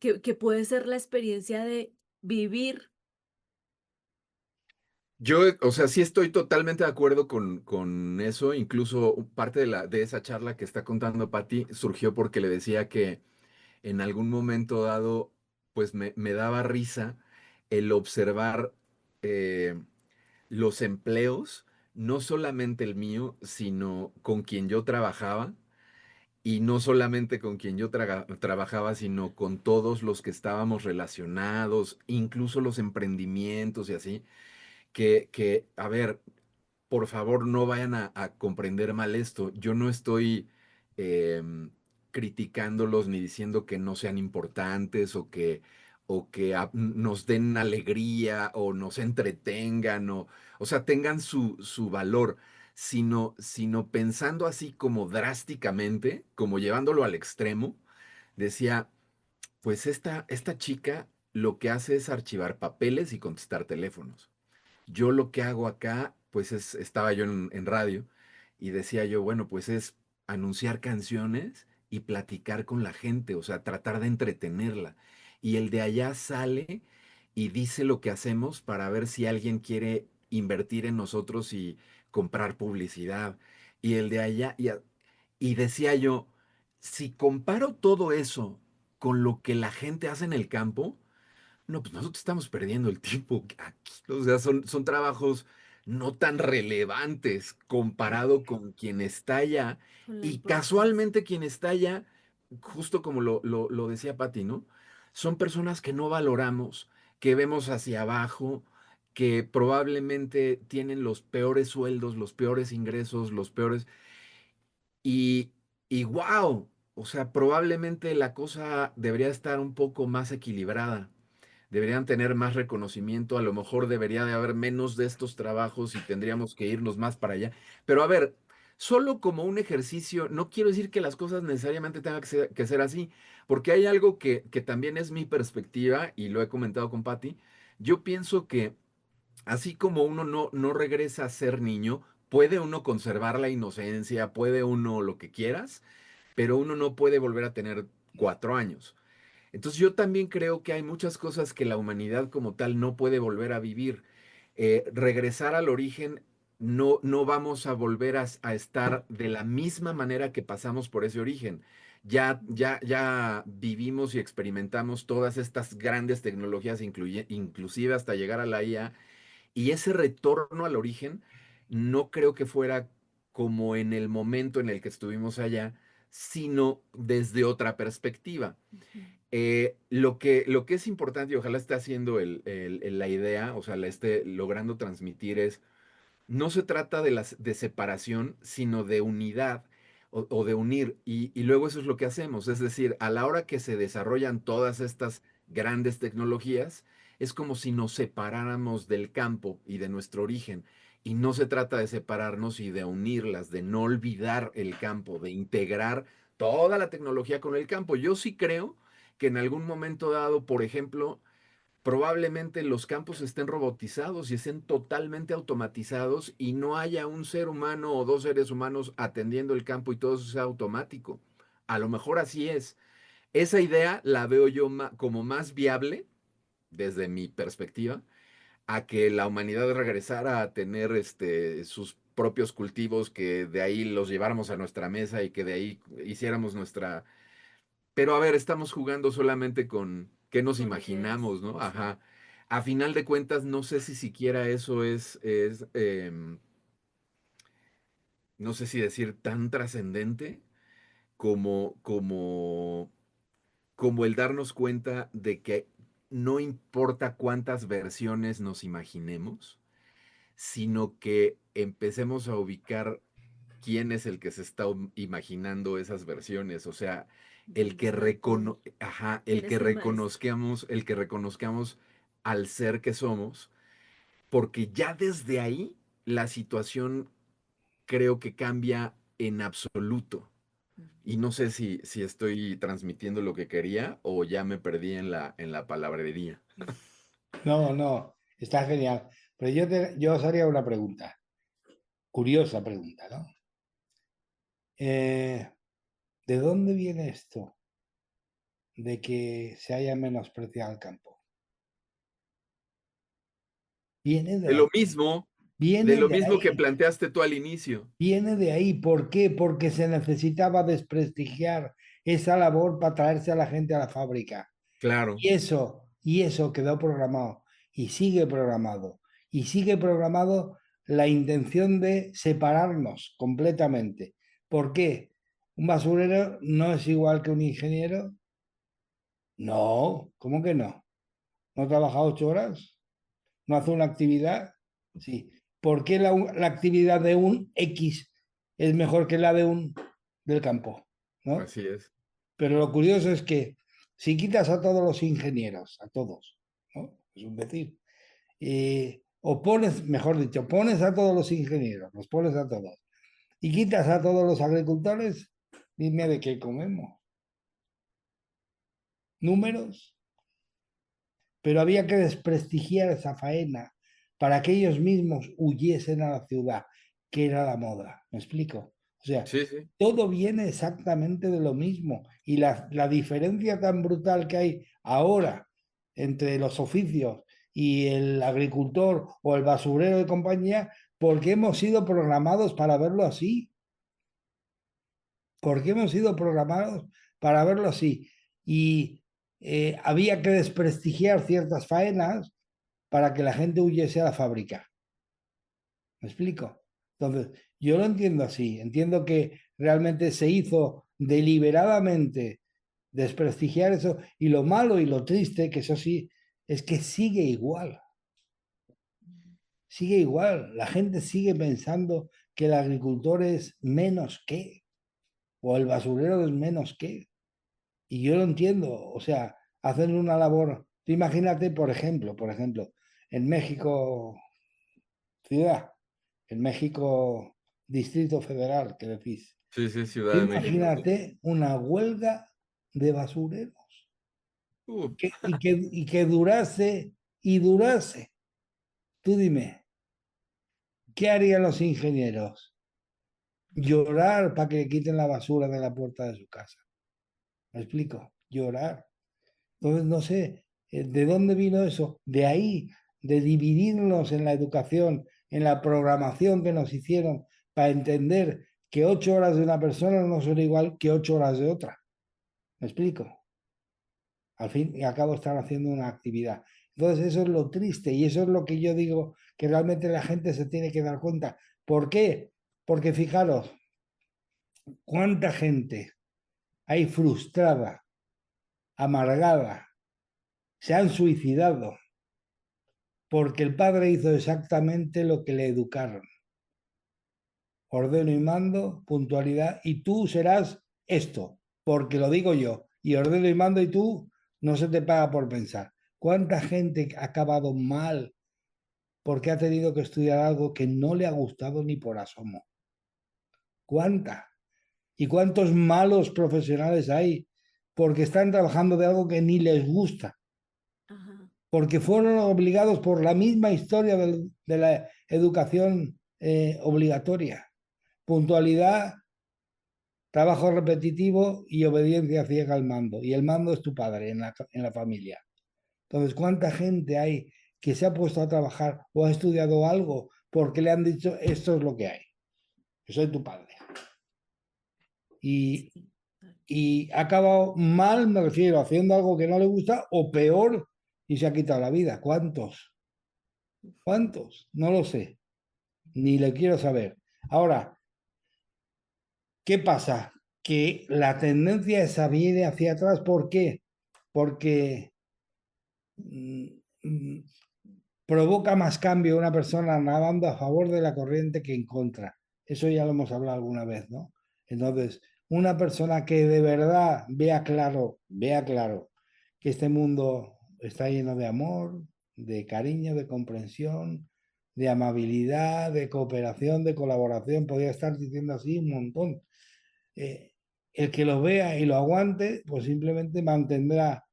que puede ser la experiencia de vivir. Yo, o sea, sí estoy totalmente de acuerdo con eso. Incluso parte de esa charla que está contando Patti surgió porque le decía que en algún momento dado, pues me daba risa el observar eh, los empleos, no solamente el mío, sino con quien yo trabajaba, y no solamente con quien yo trabajaba, sino con todos los que estábamos relacionados, incluso los emprendimientos y así, a ver, por favor, no vayan a comprender mal esto. Yo no estoy criticándolos ni diciendo que no sean importantes o que nos den alegría o nos entretengan o sea, tengan su valor, sino pensando así como drásticamente, como llevándolo al extremo, decía, pues esta chica lo que hace es archivar papeles y contestar teléfonos. Yo lo que hago acá, pues estaba yo en radio y decía yo, bueno, pues es anunciar canciones y platicar con la gente, o sea, tratar de entretenerla. Y el de allá sale y dice lo que hacemos para ver si alguien quiere invertir en nosotros y comprar publicidad. Y el de allá, y decía yo, si comparo todo eso con lo que la gente hace en el campo, no, pues nosotros estamos perdiendo el tiempo aquí. O sea, son trabajos no tan relevantes comparado con quien está allá. Con la Y importancia. casualmente quien está allá, justo como lo decía Pati, ¿no? Son personas que no valoramos, que vemos hacia abajo, que probablemente tienen los peores sueldos, los peores ingresos, los peores. Y, y wow, o sea, probablemente la cosa debería estar un poco más equilibrada, deberían tener más reconocimiento, a lo mejor debería de haber menos de estos trabajos y tendríamos que irnos más para allá. Pero a ver, solo como un ejercicio, no quiero decir que las cosas necesariamente tengan que ser así, porque hay algo que también es mi perspectiva y lo he comentado con Patti. Yo pienso que así como uno no regresa a ser niño, puede uno conservar la inocencia, puede uno lo que quieras, pero uno no puede volver a tener 4 años. Entonces yo también creo que hay muchas cosas que la humanidad como tal no puede volver a vivir. Regresar al origen, no vamos a volver a estar de la misma manera que pasamos por ese origen. Ya vivimos y experimentamos todas estas grandes tecnologías, inclusive hasta llegar a la IA, y ese retorno al origen no creo que fuera como en el momento en el que estuvimos allá, sino desde otra perspectiva. Ujú. Lo que es importante y ojalá esté haciendo la idea, o sea, la esté logrando transmitir es, no se trata de separación, sino de unidad o de unir. Y luego eso es lo que hacemos. Es decir, a la hora que se desarrollan todas estas grandes tecnologías, es como si nos separáramos del campo y de nuestro origen. Y no se trata de separarnos y de unirlas, de no olvidar el campo, de integrar toda la tecnología con el campo. Yo sí creo que en algún momento dado, por ejemplo, probablemente los campos estén robotizados y estén totalmente automatizados y no haya un ser humano o dos seres humanos atendiendo el campo y todo eso sea automático. A lo mejor así es. Esa idea la veo yo como más viable desde mi perspectiva a que la humanidad regresara a tener sus propios cultivos, que de ahí los lleváramos a nuestra mesa y que de ahí hiciéramos nuestra... Pero a ver, estamos jugando solamente con qué nos Con ideas. imaginamos, ¿no? Sí. Ajá. A final de cuentas, no sé si siquiera eso es no sé si decir tan trascendente como como el darnos cuenta de que no importa cuántas versiones nos imaginemos, sino que empecemos a ubicar quién es el que se está imaginando esas versiones, o sea, Exacto. ¿Quién es el maestro? el que reconozcamos al ser que somos, porque ya desde ahí la situación creo que cambia en absoluto. Y no sé si estoy transmitiendo lo que quería o ya me perdí en la palabrería. No, no, está genial. Pero yo os haría una pregunta, curiosa pregunta, ¿no? Eh, ¿De dónde viene esto de que se haya menospreciado el campo? Viene de ahí, De viene lo de mismo que ahí, planteaste tú al inicio. viene de ahí. ¿Por qué? Porque se necesitaba desprestigiar esa labor para traerse a la gente a la fábrica. Claro, Y eso quedó programado y sigue programado. Y sigue programado la intención de separarnos completamente. ¿Por qué? ¿Un basurero no es igual que un ingeniero? No, ¿cómo que no? ¿No trabaja 8 horas? ¿No hace una actividad? Sí. ¿Por qué la actividad de un X es mejor que la de un del campo? ¿No? así es. Pero lo curioso es que si quitas a todos los ingenieros, a todos, ¿no? Es un decir, o pones, mejor dicho, pones a todos los ingenieros, los pones a todos, y quitas a todos los agricultores, dime de qué comemos. Números, pero había que desprestigiar esa faena para que ellos mismos huyesen a la ciudad, que era la moda. ¿Me explico? O sea, Sí, sí. todo viene exactamente de lo mismo y la diferencia tan brutal que hay ahora entre los oficios y el agricultor o el basurero de compañía, porque hemos sido programados para verlo así, porque hemos sido programados para verlo así. Y había que desprestigiar ciertas faenas para que la gente huyese a la fábrica. ¿Me explico? Entonces, yo lo entiendo así. Entiendo que realmente se hizo deliberadamente desprestigiar eso. Y lo malo y lo triste, que eso sí, es que sigue igual. Sigue igual. La gente sigue pensando que el agricultor es menos que, o el basurero es menos que. Y yo lo entiendo. O sea, hacen una labor. Tú imagínate, por ejemplo, en México, ciudad, en México, Distrito Federal, que decís. Sí, sí, Ciudad de México, sí. Imagínate una huelga de basureros Uh, y que durase y durase. Tú dime, ¿qué harían los ingenieros? Llorar para que le quiten la basura de la puerta de su casa. ¿Me explico? Llorar. Entonces, no sé, ¿de dónde vino eso? De ahí, de dividirnos en la educación, en la programación que nos hicieron para entender que 8 horas de una persona no son igual que 8 horas de otra. ¿Me explico? Al fin y al cabo están haciendo una actividad. Entonces, eso es lo triste y eso es lo que yo digo que realmente la gente se tiene que dar cuenta. ¿Por qué? Porque fijaros, cuánta gente hay frustrada, amargada, se han suicidado porque el padre hizo exactamente lo que le educaron. Ordeno y mando, puntualidad, y tú serás esto, porque lo digo yo. Y ordeno y mando y tú no se te paga por pensar. ¿Cuánta gente ha acabado mal porque ha tenido que estudiar algo que no le ha gustado ni por asomo? ¿Cuánta? ¿Y cuántos malos profesionales hay porque están trabajando de algo que ni les gusta? Ajá. Porque fueron obligados por la misma historia de la educación obligatoria. Puntualidad, trabajo repetitivo y obediencia ciega al mando. Y el mando es tu padre en la familia. Entonces, ¿cuánta gente hay que se ha puesto a trabajar o ha estudiado algo porque le han dicho esto es lo que hay. Yo soy tu padre. Y, Sí, y ha acabado mal, me refiero, haciendo algo que no le gusta o peor y se ha quitado la vida. ¿Cuántos? ¿Cuántos? No lo sé, ni le quiero saber. Ahora, ¿qué pasa? Que la tendencia esa viene hacia atrás. ¿Por qué? Porque mm, mm, provoca más cambio una persona nadando a favor de la corriente que en contra. Eso ya lo hemos hablado alguna vez, ¿no? Entonces, una persona que de verdad vea claro que este mundo está lleno de amor, de cariño, de comprensión, de amabilidad, de cooperación, de colaboración, podría estar diciendo así un montón. eh, el que lo vea y lo aguante, pues simplemente mantendrá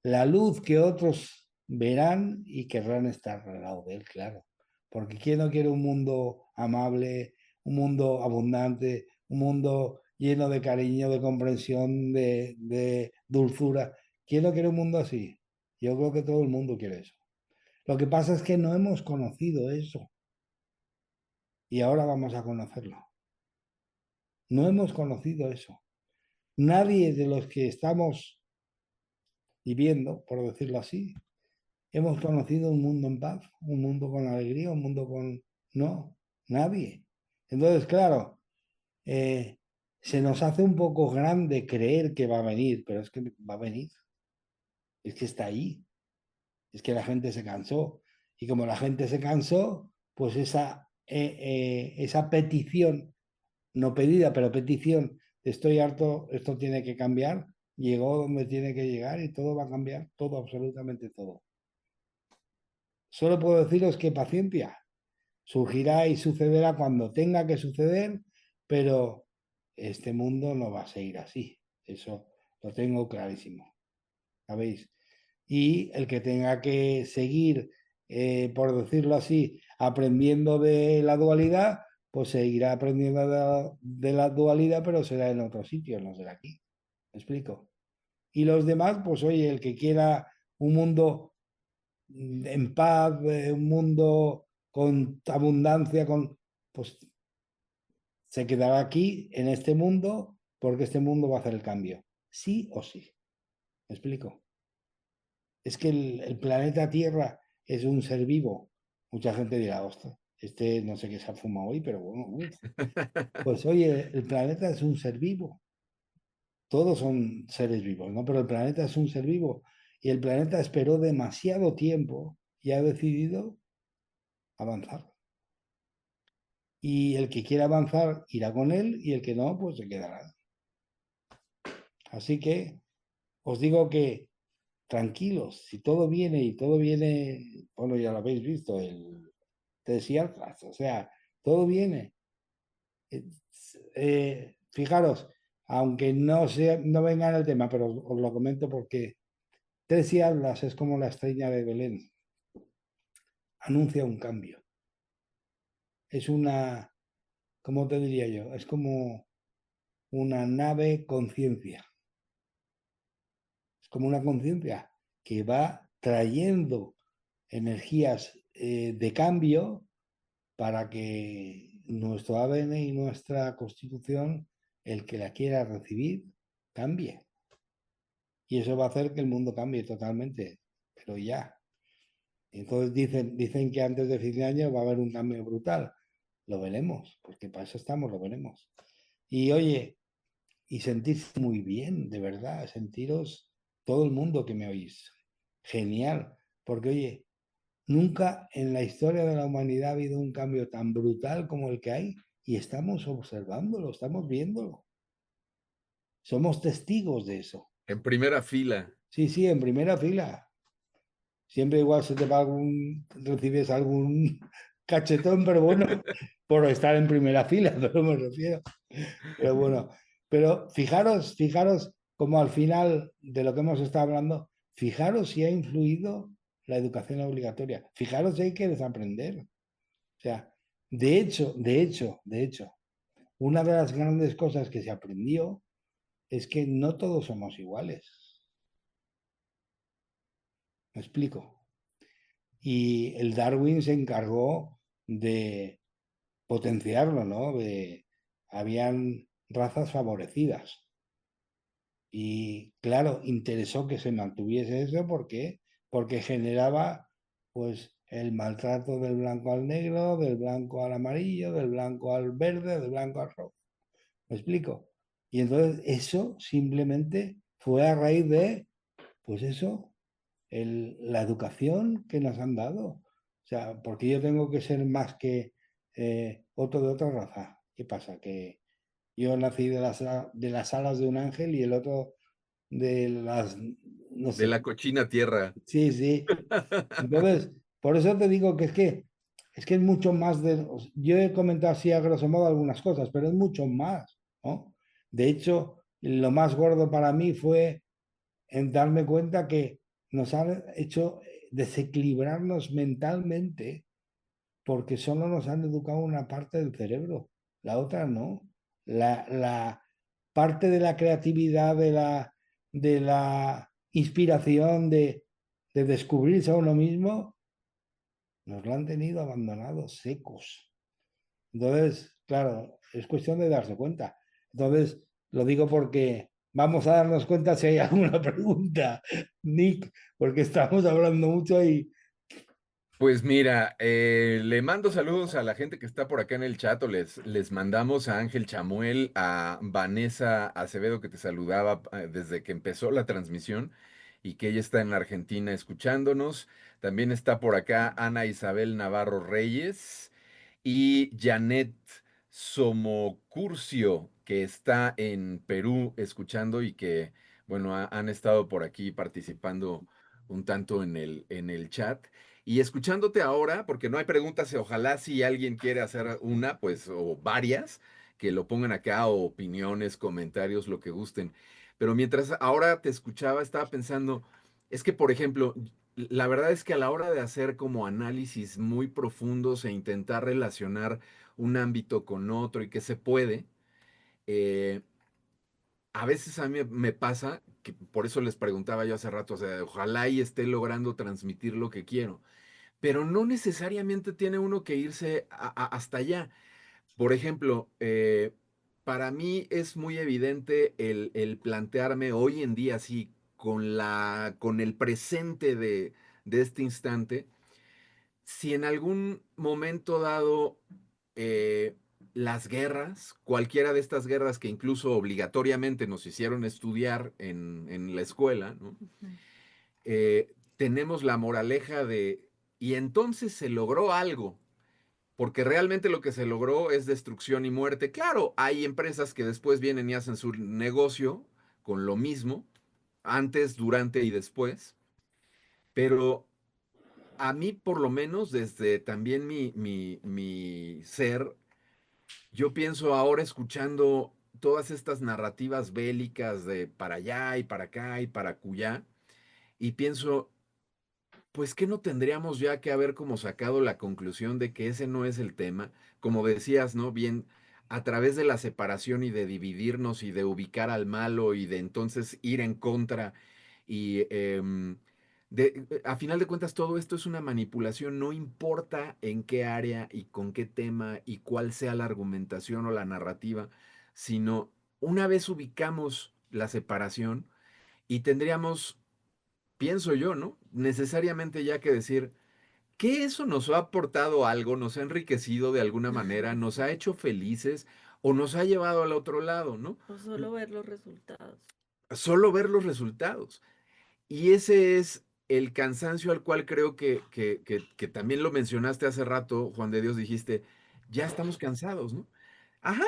la luz que otros verán y querrán estar al lado de él, claro. Porque ¿quién no quiere un mundo amable, un mundo abundante, un mundo lleno de cariño, de comprensión, de dulzura? ¿Quién no quiere un mundo así? Yo creo que todo el mundo quiere eso. Lo que pasa es que no hemos conocido eso y ahora vamos a conocerlo. No hemos conocido eso. Nadie de los que estamos viviendo, por decirlo así, hemos conocido un mundo en paz, un mundo con alegría, un mundo con... No, nadie. Entonces, claro, se nos hace un poco grande creer que va a venir, pero es que va a venir, es que está ahí, es que la gente se cansó. Y como la gente se cansó, pues esa petición, no pedida, pero petición, estoy harto, esto tiene que cambiar, llegó donde tiene que llegar y todo va a cambiar, todo, absolutamente todo. Solo puedo deciros que paciencia, surgirá y sucederá cuando tenga que suceder, pero este mundo no va a seguir así, eso lo tengo clarísimo, ¿sabéis? Y el que tenga que seguir, por decirlo así, aprendiendo de la dualidad, pues seguirá aprendiendo de la dualidad, pero será en otro sitio, no será aquí. ¿Me explico? Y los demás, pues oye, el que quiera un mundo en paz, un mundo con abundancia, pues se quedará aquí en este mundo porque este mundo va a hacer el cambio. Sí o sí. ¿Me explico? Es que el planeta Tierra es un ser vivo. Mucha gente dirá, ostras, este no sé qué se ha fumado hoy, pero bueno, uf. Pues oye, el planeta es un ser vivo. Todos son seres vivos, ¿no? Pero el planeta es un ser vivo. Y el planeta esperó demasiado tiempo y ha decidido avanzar. Y el que quiera avanzar irá con él y el que no, pues se quedará. Así que os digo que tranquilos, si todo viene y todo viene, bueno, ya lo habéis visto, el Test y Atlas, o sea, todo viene. Fijaros, aunque no venga en el tema, pero os lo comento porque Tres y Atlas es como la estrella de Belén, anuncia un cambio. Es una, ¿cómo te diría yo? Es como una nave conciencia. Es como una conciencia que va trayendo energías de cambio para que nuestro ADN y nuestra constitución, el que la quiera recibir, cambie. Y eso va a hacer que el mundo cambie totalmente, pero ya. Entonces dicen que antes de fin de año va a haber un cambio brutal. Lo veremos, porque para eso estamos, lo veremos. Y oye, y sentirse muy bien, de verdad, sentiros todo el mundo que me oís. Genial, porque oye, nunca en la historia de la humanidad ha habido un cambio tan brutal como el que hay y estamos observándolo, estamos viéndolo. Somos testigos de eso. En primera fila. Sí, sí, en primera fila. Siempre igual se te va recibes algún cachetón, pero bueno, por estar en primera fila, pero me refiero. Pero bueno, pero fijaros como al final de lo que hemos estado hablando, fijaros si ha influido la educación obligatoria. Fijaros si hay que desaprender. O sea, de hecho, una de las grandes cosas que se aprendió es que no todos somos iguales. Me explico. y el Darwin se encargó de potenciarlo, ¿no? Habían razas favorecidas. Y claro, interesó que se mantuviese eso porque generaba pues el maltrato del blanco al negro, del blanco al amarillo, del blanco al verde, del blanco al rojo. ¿Me explico? Y entonces eso simplemente fue a raíz de, pues eso, la educación que nos han dado. O sea, porque yo tengo que ser más que otro de otra raza. ¿Qué pasa? Que yo nací de las alas de un ángel y el otro de las, no De sé, la cochina tierra. sí, sí. Entonces, por eso te digo que es mucho más de, yo he comentado así a grosso modo algunas cosas, pero es mucho más, ¿no? De hecho, lo más gordo para mí fue en darme cuenta que nos han hecho desequilibrarnos mentalmente porque solo nos han educado una parte del cerebro, la otra no. La parte de la creatividad, de la inspiración, de descubrirse a uno mismo, nos lo han tenido abandonados, secos. Entonces, claro, es cuestión de darse cuenta. Entonces, lo digo porque vamos a darnos cuenta si hay alguna pregunta, Nick, porque estamos hablando mucho y Pues mira, le mando saludos a la gente que está por acá en el chat, o les mandamos a Ángel Chamuel, a Vanessa Acevedo, que te saludaba desde que empezó la transmisión y que ella está en Argentina escuchándonos. También está por acá Ana Isabel Navarro Reyes y Janet Somocurcio, que está en Perú escuchando y que, bueno, han estado por aquí participando un tanto en el chat. Y escuchándote ahora, porque no hay preguntas, y ojalá si alguien quiere hacer una, pues, o varias, que lo pongan acá, o opiniones, comentarios, lo que gusten. Pero mientras ahora te escuchaba, estaba pensando, es que, por ejemplo, la verdad es que a la hora de hacer como análisis muy profundos e intentar relacionar un ámbito con otro y que se puede, eh, a veces a mí me pasa, que por eso les preguntaba yo hace rato, o sea, ojalá y esté logrando transmitir lo que quiero, pero no necesariamente tiene uno que irse hasta allá. Por ejemplo, para mí es muy evidente el plantearme hoy en día, así, con el presente de este instante, si en algún momento dado las guerras, cualquiera de estas guerras que incluso obligatoriamente nos hicieron estudiar en la escuela, ¿no? Ujú. Tenemos la moraleja de, y entonces se logró algo, porque realmente lo que se logró es destrucción y muerte. Claro, hay empresas que después vienen y hacen su negocio con lo mismo, antes, durante y después, pero a mí por lo menos desde también mi ser, yo pienso ahora escuchando todas estas narrativas bélicas de para allá y para acá y para acullá, y pienso, pues que no tendríamos ya que haber como sacado la conclusión de que ese no es el tema, como decías, ¿no? Bien, a través de la separación y de dividirnos y de ubicar al malo y de entonces ir en contra y a final de cuentas todo esto es una manipulación, no importa en qué área y con qué tema y cuál sea la argumentación o la narrativa, sino una vez ubicamos la separación y tendríamos, pienso yo, ¿no? Necesariamente ya que decir que eso nos ha aportado algo, nos ha enriquecido de alguna manera, nos ha hecho felices o nos ha llevado al otro lado, ¿no? O solo ver los resultados. Solo ver los resultados. Y ese es el cansancio al cual creo que también lo mencionaste hace rato, Juan de Dios, dijiste, ya estamos cansados, ¿no? Ajá,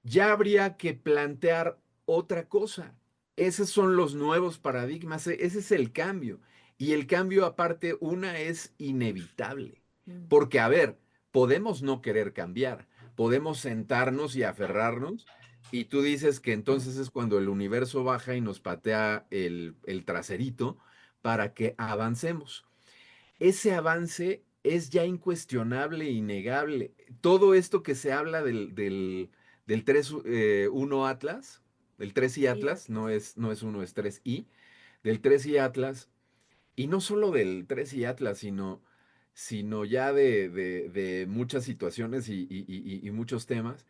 ya habría que plantear otra cosa. Esos son los nuevos paradigmas, ese es el cambio. Y el cambio aparte, una es inevitable. Mm. Porque, a ver, podemos no querer cambiar, podemos sentarnos y aferrarnos. Y tú dices que entonces es cuando el universo baja y nos patea el traserito para que avancemos. Ese avance es ya incuestionable, innegable. Todo esto que se habla del 3-1 Atlas, del 3 y Y Atlas, Atlas. no es 1, es 3 y, del 3 y Atlas, Y no solo del 3 y Atlas, sino ya de muchas situaciones y muchos temas.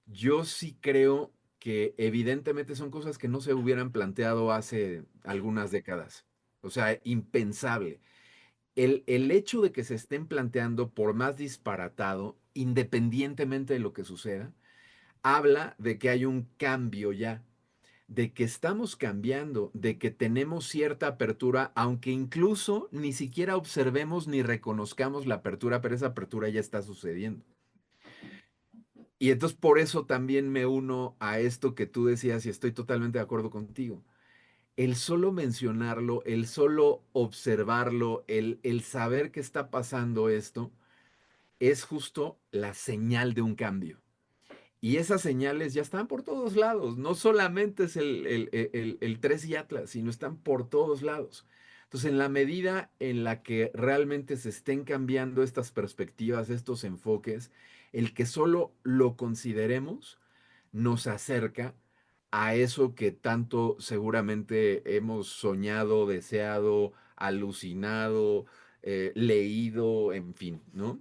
Yo sí creo que evidentemente son cosas que no se hubieran planteado hace algunas décadas. O sea, impensable. El hecho de que se estén planteando, por más disparatado, independientemente de lo que suceda, habla de que hay un cambio ya, de que estamos cambiando, de que tenemos cierta apertura, aunque incluso ni siquiera observemos ni reconozcamos la apertura, pero esa apertura ya está sucediendo. Y entonces por eso también me uno a esto que tú decías y estoy totalmente de acuerdo contigo. El solo mencionarlo, el solo observarlo, el saber que está pasando esto, es justo la señal de un cambio. Y esas señales ya están por todos lados. No solamente es el 3 y Atlas, sino están por todos lados. Entonces, en la medida en la que realmente se estén cambiando estas perspectivas, estos enfoques, el que solo lo consideremos nos acerca a eso que tanto seguramente hemos soñado, deseado, alucinado, leído, en fin, ¿no?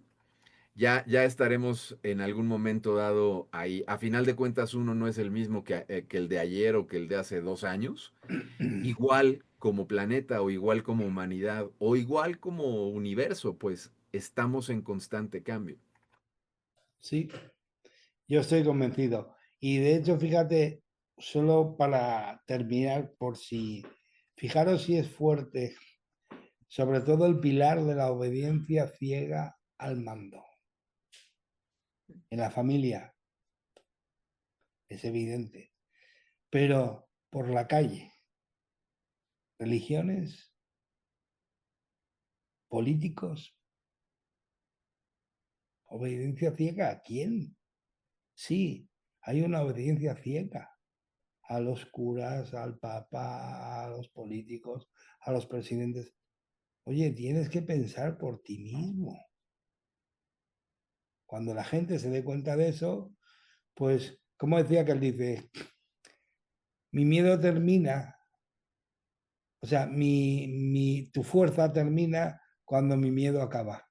Ya estaremos en algún momento dado ahí. A final de cuentas, uno no es el mismo que el de ayer o que el de hace 2 años. Igual como planeta o igual como humanidad o igual como universo, pues estamos en constante cambio. Sí, yo estoy convencido. Y de hecho, fíjate, solo para terminar, fijaros si es fuerte, sobre todo el pilar de la obediencia ciega al mando. En la familia es evidente, pero por la calle, religiones, políticos, obediencia ciega ¿a quién? Sí, hay una obediencia ciega a los curas, al papa, a los políticos, a los presidentes. Oye, tienes que pensar por ti mismo. Cuando la gente se dé cuenta de eso, pues, como decía que él dice, mi miedo termina, o sea, tu fuerza termina cuando mi miedo acaba.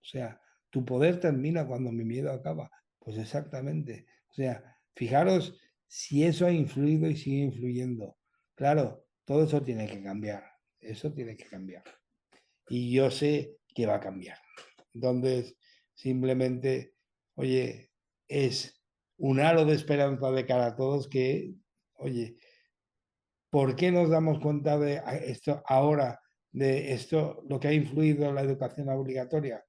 O sea, tu poder termina cuando mi miedo acaba. Pues exactamente. O sea, fijaros si eso ha influido y sigue influyendo. Claro, todo eso tiene que cambiar. Eso tiene que cambiar. Y yo sé que va a cambiar. Entonces, simplemente, oye, es un halo de esperanza de cara a todos que, oye, ¿por qué nos damos cuenta de esto ahora, de esto, lo que ha influido en la educación obligatoria?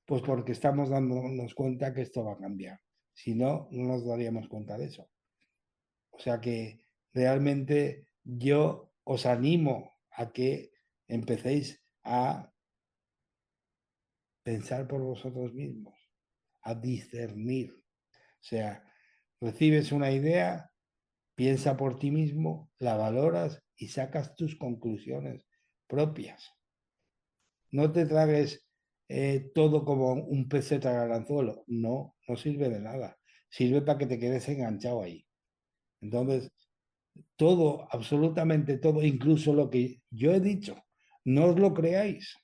Pues porque estamos dándonos cuenta que esto va a cambiar. Si no, no nos daríamos cuenta de eso. O sea que realmente yo os animo a que empecéis a pensar por vosotros mismos, a discernir. O sea, recibes una idea, piensa por ti mismo, la valoras y sacas tus conclusiones propias. No te tragues todo como un pez se traga el anzuelo. No, no sirve de nada. Sirve para que te quedes enganchado ahí. Entonces, todo, absolutamente todo, incluso lo que yo he dicho, no os lo creáis.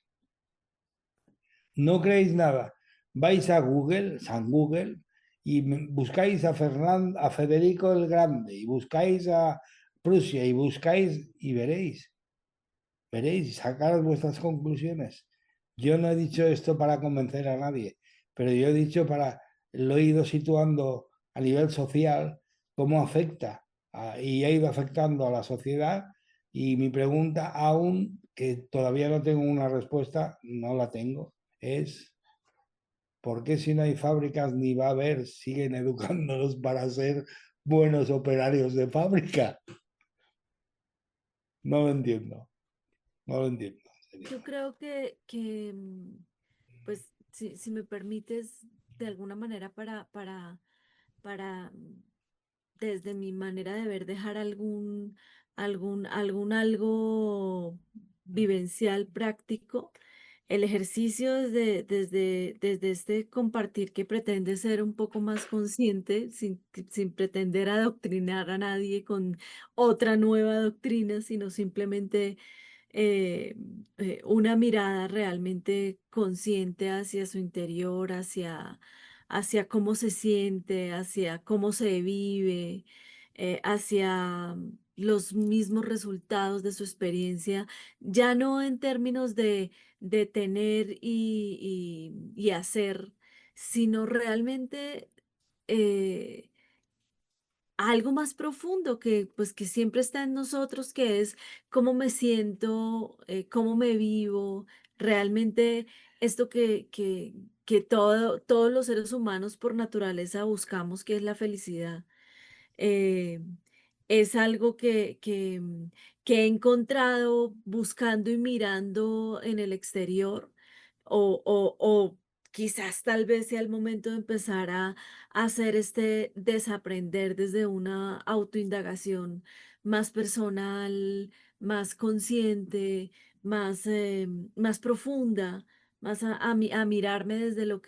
No creéis nada. Vais a Google, San Google, y buscáis a Federico el Grande, y buscáis a Prusia, y buscáis, y veréis, y sacaros vuestras conclusiones. Yo no he dicho esto para convencer a nadie, pero yo he dicho lo he ido situando a nivel social, cómo afecta y ha ido afectando a la sociedad. Y mi pregunta aún, que todavía no tengo una respuesta, no la tengo, es ¿por qué si no hay fábricas ni va a haber, siguen educándonos para ser buenos operarios de fábrica? No lo entiendo, no lo entiendo. En Yo serio. creo que pues, si me permites, de alguna manera para desde mi manera de ver, dejar algún algo vivencial práctico. El ejercicio desde este compartir que pretende ser un poco más consciente, sin pretender adoctrinar a nadie con otra nueva doctrina, sino simplemente eh, una mirada realmente consciente hacia su interior, hacia cómo se siente, hacia cómo se vive, hacia los mismos resultados de su experiencia, ya no en términos de tener y hacer, sino realmente eh, algo más profundo que pues que siempre está en nosotros, que es cómo me siento, cómo me vivo, realmente esto que todos los seres humanos por naturaleza buscamos, que es la felicidad. eh, es algo que he encontrado buscando y mirando en el exterior, o quizás tal vez sea el momento de empezar a hacer este desaprender desde una autoindagación más personal, más consciente, más profunda, más a mirarme desde lo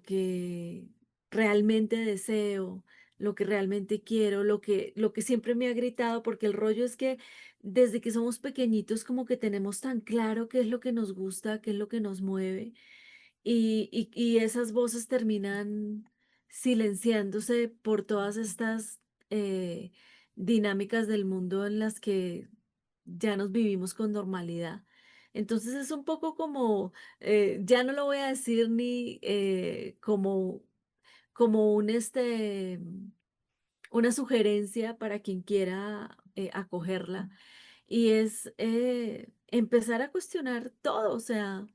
que realmente deseo, lo que realmente quiero, lo que siempre me ha gritado, porque el rollo es que desde que somos pequeñitos como que tenemos tan claro qué es lo que nos gusta, qué es lo que nos mueve, y esas voces terminan silenciándose por todas estas eh, dinámicas del mundo en las que ya nos vivimos con normalidad. Entonces es un poco como, ya no lo voy a decir ni como una sugerencia para quien quiera acogerla, y es empezar a cuestionar todo. O sea,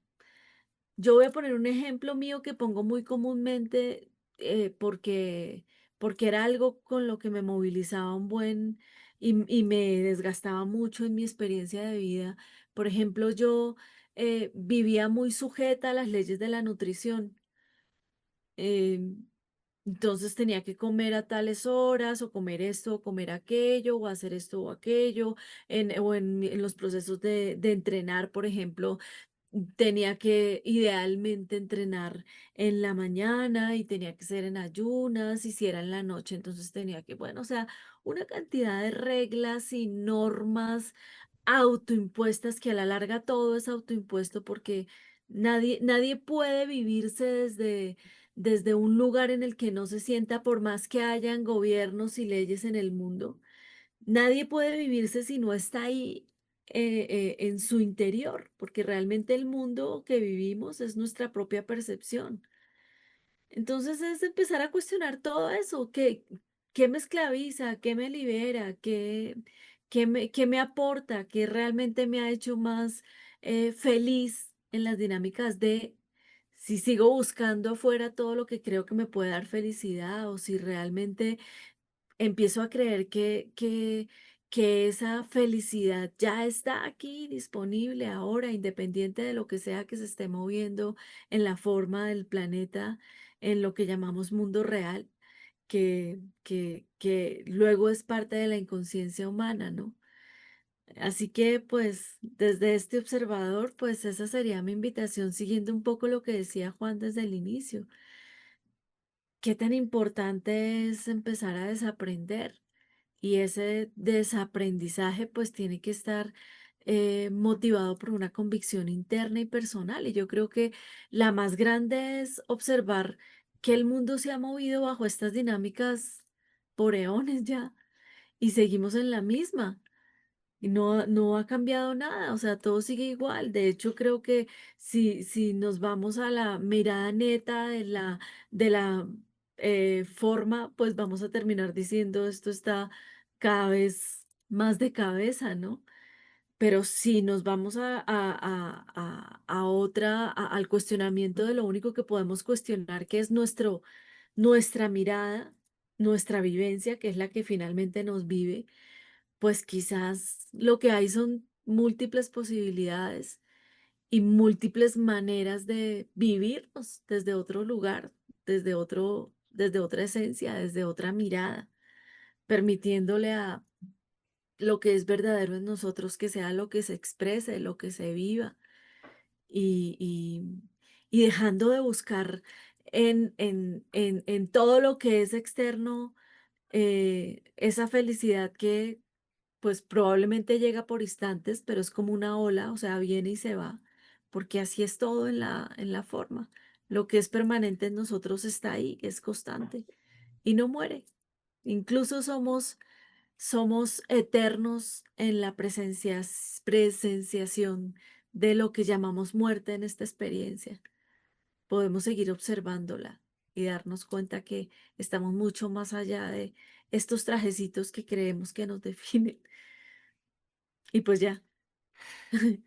yo voy a poner un ejemplo mío que pongo muy comúnmente, porque era algo con lo que me movilizaba un buen y me desgastaba mucho en mi experiencia de vida. Por ejemplo, yo vivía muy sujeta a las leyes de la nutrición. em, entonces tenía que comer a tales horas, o comer esto, o comer aquello, o hacer esto o aquello, en los procesos de entrenar, por ejemplo, tenía que idealmente entrenar en la mañana y tenía que ser en ayunas, y si era en la noche, entonces tenía que, bueno, o sea, una cantidad de reglas y normas autoimpuestas, que a la larga todo es autoimpuesto, porque nadie puede vivirse desde un lugar en el que no se sienta, por más que hayan gobiernos y leyes en el mundo. Nadie puede vivirse si no está ahí en su interior, porque realmente el mundo que vivimos es nuestra propia percepción. Entonces es empezar a cuestionar todo eso, qué me esclaviza, qué me libera, qué me aporta, qué realmente me ha hecho más feliz en las dinámicas de si sigo buscando afuera todo lo que creo que me puede dar felicidad, o si realmente empiezo a creer que esa felicidad ya está aquí disponible ahora, independiente de lo que sea que se esté moviendo en la forma del planeta, en lo que llamamos mundo real, que luego es parte de la inconsciencia humana, ¿no? Así que pues desde este observador, pues esa sería mi invitación, siguiendo un poco lo que decía Juan desde el inicio. ¿Qué tan importante es empezar a desaprender? Y ese desaprendizaje pues tiene que estar motivado por una convicción interna y personal. Y yo creo que la más grande es observar que el mundo se ha movido bajo estas dinámicas por eones ya, y seguimos en la misma. Y no ha cambiado nada, o sea, todo sigue igual. De hecho, creo que si nos vamos a la mirada neta de la forma, pues vamos a terminar diciendo esto está cada vez más de cabeza, ¿no? Pero si nos vamos al cuestionamiento de lo único que podemos cuestionar, que es nuestra mirada, nuestra vivencia, que es la que finalmente nos vive, pues quizás lo que hay son múltiples posibilidades y múltiples maneras de vivirnos desde otro lugar, desde otra esencia, desde otra mirada, permitiéndole a lo que es verdadero en nosotros que sea lo que se exprese, lo que se viva, y, y, y dejando de buscar en todo lo que es externo esa felicidad pues probablemente llega por instantes, pero es como una ola, o sea, viene y se va, porque así es todo en la forma. Lo que es permanente en nosotros está ahí, es constante y no muere. Incluso somos eternos en la presenciación de lo que llamamos muerte en esta experiencia. Podemos seguir observándola y darnos cuenta que estamos mucho más allá de estos trajecitos que creemos que nos definen. Y pues ya,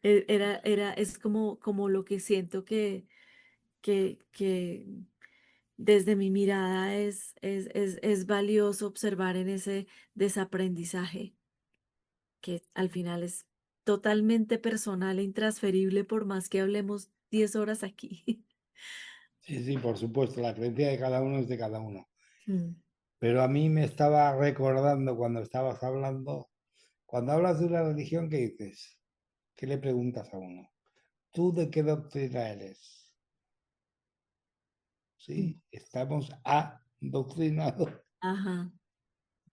es como lo que siento que desde mi mirada es valioso observar en ese desaprendizaje, que al final es totalmente personal e intransferible por más que hablemos 10 horas aquí. Sí, sí, por supuesto, la creencia de cada uno es de cada uno. Mm, Pero a mí me estaba recordando cuando estabas hablando, cuando hablas de una religión, ¿qué dices? ¿Qué le preguntas a uno? ¿Tú de qué doctrina eres? mm. Sí, estamos adoctrinados Ajá,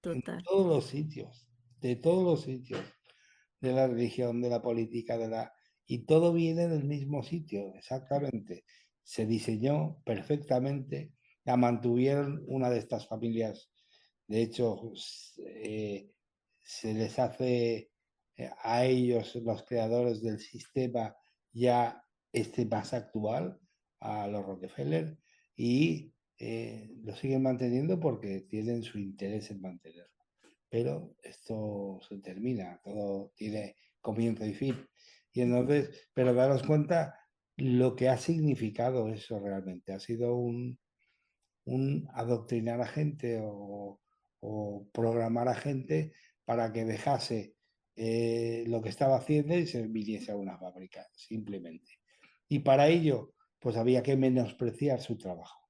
en total. todos los sitios, de todos los sitios, de la religión, de la política, y todo viene del mismo sitio, exactamente. Se diseñó perfectamente, la mantuvieron una de estas familias. De hecho, se les hace a ellos, los creadores del sistema, ya este más actual, a los Rockefeller, y lo siguen manteniendo porque tienen su interés en mantenerlo. Pero esto se termina, todo tiene comienzo y fin. Y entonces, pero daros cuenta lo que ha significado eso realmente. Ha sido un adoctrinar a gente o programar a gente para que dejase lo que estaba haciendo y se viniese a una fábrica, simplemente. Y para ello, pues había que menospreciar su trabajo.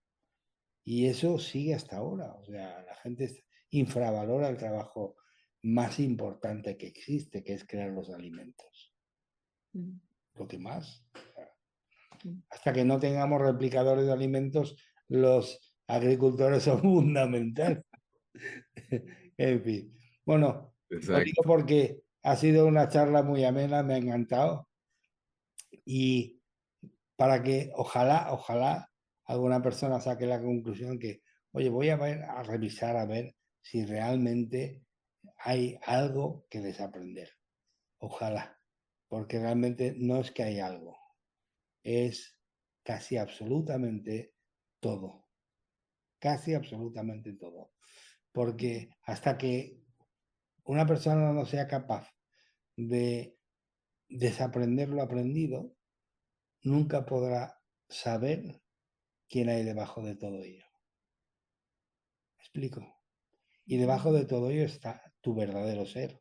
Y eso sigue hasta ahora. O sea, la gente infravalora el trabajo más importante que existe, que es crear los alimentos. Mm, Lo que más. mm. Hasta que no tengamos replicadores de alimentos, los agricultores son fundamentales. En fin. Bueno, lo digo Exacto. porque ha sido una charla muy amena, me ha encantado. Y para que ojalá alguna persona saque la conclusión que, oye, voy a ver, a revisar, a ver si realmente hay algo que desaprender. Ojalá, porque realmente no es que hay algo, es casi absolutamente todo, casi absolutamente todo. Porque hasta que una persona no sea capaz de desaprender lo aprendido, nunca podrá saber quién hay debajo de todo ello. ¿Me explico? Y debajo de todo ello está tu verdadero ser.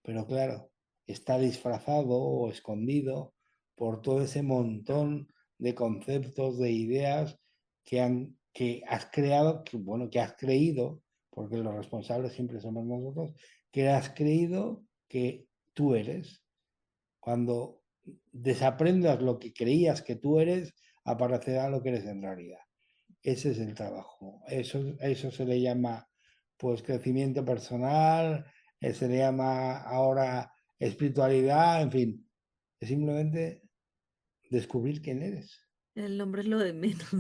Pero claro, está disfrazado o escondido por todo ese montón de conceptos, de ideas que has creado, que, bueno, que has creído, porque los responsables siempre somos nosotros, que has creído que tú eres. Cuando desaprendas lo que creías que tú eres, aparecerá lo que eres en realidad. Ese es el trabajo. Eso se le llama pues crecimiento personal, se le llama ahora espiritualidad, en fin. Es simplemente descubrir quién eres. El nombre es lo de menos.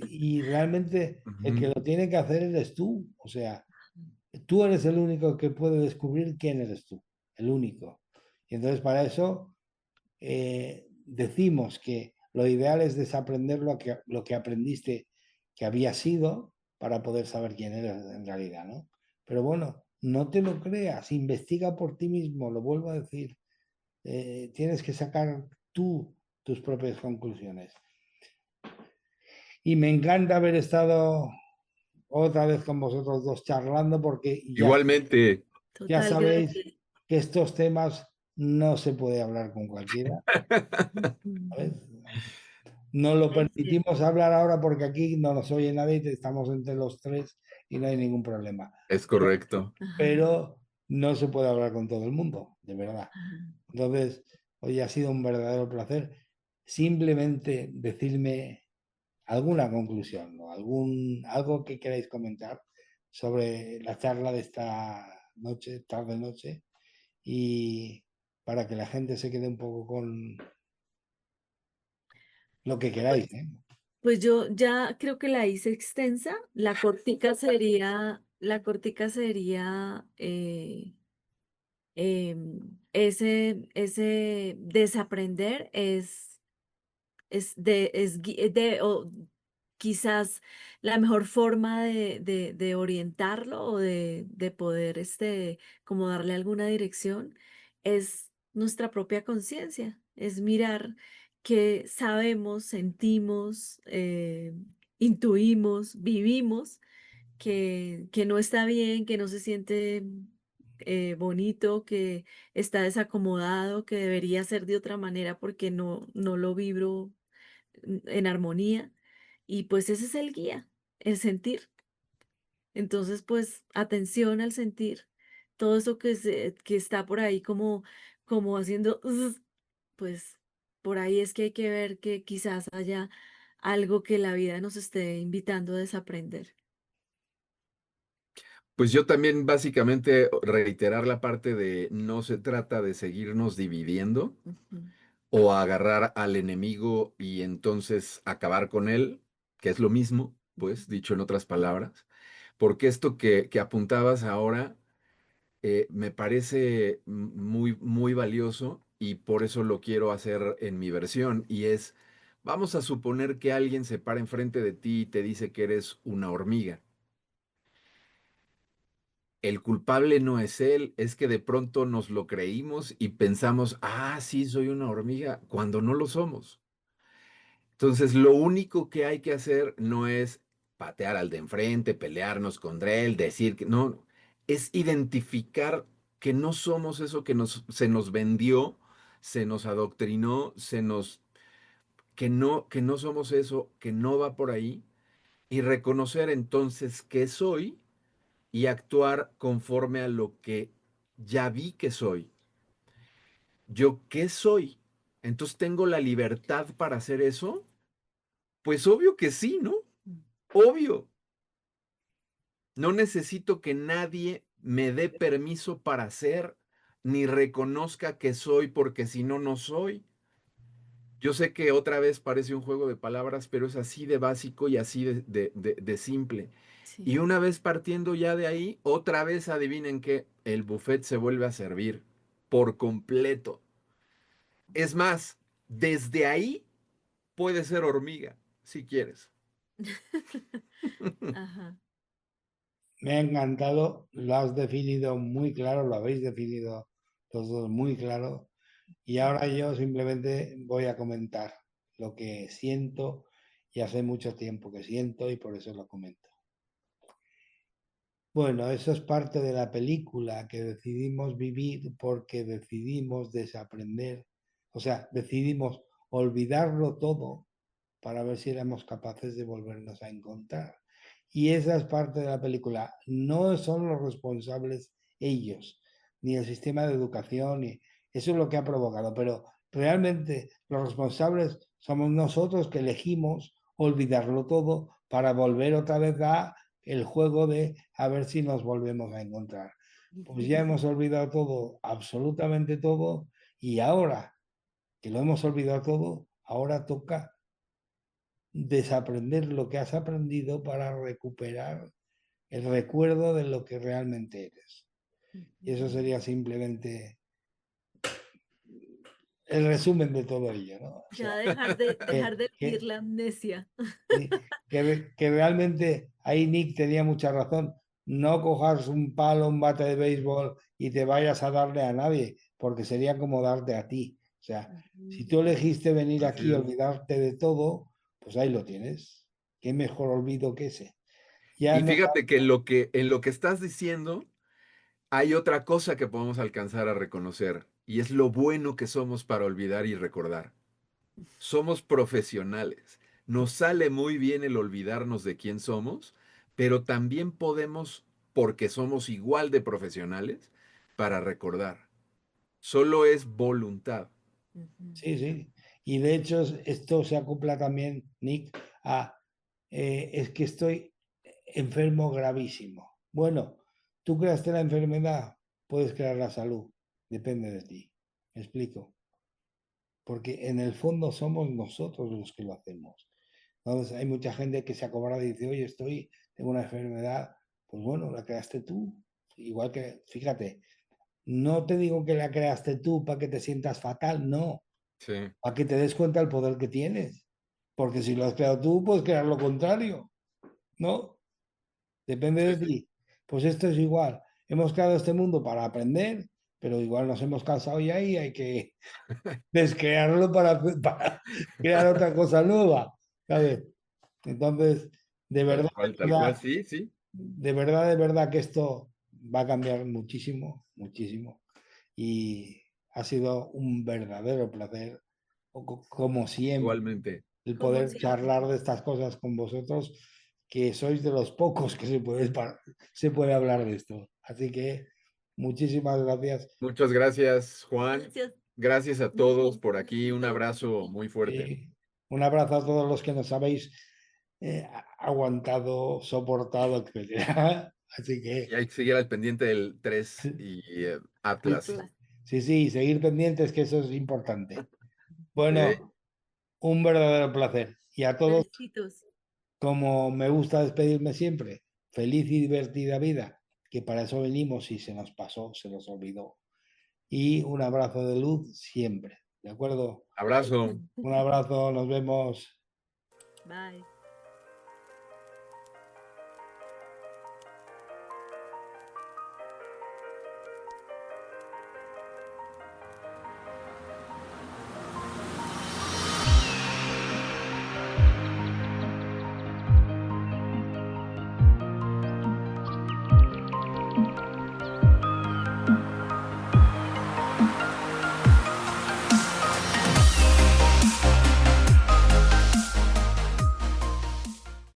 Y realmente el que Ujú. lo tiene que hacer eres tú. O sea, tú eres el único que puede descubrir quién eres tú. El único. Y entonces para eso decimos que lo ideal es desaprender lo que aprendiste que había sido para poder saber quién eres en realidad, ¿no? Pero bueno, no te lo creas, investiga por ti mismo, lo vuelvo a decir. Tienes que sacar tú tus propias conclusiones. Y me encanta haber estado otra vez con vosotros dos charlando porque Igualmente. ya Total, sabéis gracias. que estos temas no se puede hablar con cualquiera, ¿sabes? No lo Es cierto. permitimos hablar ahora porque aquí no nos oye nadie, estamos entre los tres y no hay ningún problema. Es Pero, correcto. Ajá, pero no se puede hablar con todo el mundo, de verdad. ajá. Entonces, hoy ha sido un verdadero placer. Simplemente decirme alguna conclusión, ¿no? Algo que queráis comentar sobre la charla noche, tarde noche, y para que la gente se quede un poco con lo que queráis, ¿eh? Pues yo ya creo que la hice extensa. La cortica sería ese desaprender o quizás la mejor forma de orientarlo o de poder como darle alguna dirección es nuestra propia conciencia, es mirar qué sabemos, sentimos, intuimos, vivimos que no está bien, que no se siente bonito, que está desacomodado, que debería ser de otra manera porque no lo vibro en armonía. Y pues ese es el guía, el sentir. Entonces, pues atención al sentir. Todo eso que está por ahí como haciendo, pues por ahí es que hay que ver que quizás haya algo que la vida nos esté invitando a desaprender. Pues yo también básicamente reiterar la parte de no se trata de seguirnos dividiendo Ujú, o agarrar al enemigo y entonces acabar con él, que es lo mismo, pues, dicho en otras palabras, porque esto que apuntabas ahora me parece muy, muy valioso y por eso lo quiero hacer en mi versión y es, vamos a suponer que alguien se para enfrente de ti y te dice que eres una hormiga. El culpable no es él, es que de pronto nos lo creímos y pensamos, ah, sí, soy una hormiga, cuando no lo somos. Entonces, lo único que hay que hacer no es patear al de enfrente, pelearnos contra él, decir que no, es identificar que no somos eso que se nos vendió, se nos adoctrinó, que no somos eso, que no va por ahí, y reconocer entonces que soy y actuar conforme a lo que ya vi que soy. ¿Yo qué soy? Entonces, ¿tengo la libertad para hacer eso? Pues obvio que sí, ¿no? Obvio. No necesito que nadie me dé permiso para ser, ni reconozca que soy, porque si no, no soy. Yo sé que otra vez parece un juego de palabras, pero es así de básico y así de simple. Y sí. una vez partiendo ya de ahí, otra vez adivinen que el buffet se vuelve a servir por completo. Es más, desde ahí puede ser hormiga, si quieres. Ajá. Me ha encantado, lo has definido muy claro, lo habéis definido los dos muy claro. Y ahora yo simplemente voy a comentar lo que siento y hace mucho tiempo que siento y por eso lo comento. Bueno, eso es parte de la película que decidimos vivir porque decidimos desaprender, o sea, decidimos olvidarlo todo para ver si éramos capaces de volvernos a encontrar. Y esa es parte de la película. No son los responsables ellos, ni el sistema de educación, ni eso es lo que ha provocado, pero realmente los responsables somos nosotros que elegimos olvidarlo todo para volver otra vez a el juego de a ver si nos volvemos a encontrar. Pues ya hemos olvidado todo, absolutamente todo, y ahora que lo hemos olvidado todo, ahora toca desaprender lo que has aprendido para recuperar el recuerdo de lo que realmente eres. Y eso sería simplemente el resumen de todo ello, ¿no? O Ya sea, dejar de vivir que, la amnesia. que realmente ahí Nick tenía mucha razón. No cojas un palo, un bate de béisbol y te vayas a darle a nadie, porque sería como darte a ti. O sea, si Ujú, tú elegiste venir Así aquí y es. olvidarte de todo, pues ahí lo tienes. ¿Qué mejor olvido que ese? Ya Y no. fíjate que en lo que estás diciendo hay otra cosa que podemos alcanzar a reconocer, y es lo bueno que somos para olvidar y recordar. Somos profesionales. Nos sale muy bien el olvidarnos de quién somos, pero también podemos, porque somos igual de profesionales, para recordar. Solo es voluntad. ujú. Sí, sí. Y de hecho esto se acopla también, Nick, a es que estoy enfermo gravísimo. Bueno, Tú creaste la enfermedad, puedes crear la salud, depende de ti. ¿Me explico? Porque en el fondo somos nosotros los que lo hacemos. Entonces hay mucha gente que se acobarda y dice, oye, tengo una enfermedad, pues bueno, la creaste tú. Igual que, fíjate, no te digo que la creaste tú para que te sientas fatal, no, Sí, para que te des cuenta del poder que tienes. Porque si lo has creado tú, puedes crear lo contrario, ¿no? Depende sí, de sí. ti. Pues esto es igual. Hemos creado este mundo para aprender, pero igual nos hemos cansado ya y hay que descrearlo para crear otra cosa nueva, ¿sabes? Entonces, Tal cual, sí, sí. de verdad que esto va a cambiar muchísimo, muchísimo. Y ha sido un verdadero placer, como siempre, Igualmente. el Como poder siempre. charlar de estas cosas con vosotros, que sois de los pocos que se puede hablar de esto. Así que muchísimas gracias. Muchas gracias, Juan. Gracias. Gracias a todos por aquí. Un abrazo muy fuerte. Un abrazo a todos los que nos habéis aguantado, soportado, etcétera. Así Y que hay que seguir al pendiente del 3 y Atlas. Atlas. sí, sí, seguir pendientes, que eso es importante. Sí, Bueno, un verdadero placer. Y a todos, Besitos. como me gusta despedirme siempre, feliz y divertida vida, que para eso venimos y se nos pasó, se nos olvidó. Y un abrazo de luz siempre, ¿de acuerdo? abrazo. Un abrazo, nos vemos. Bye.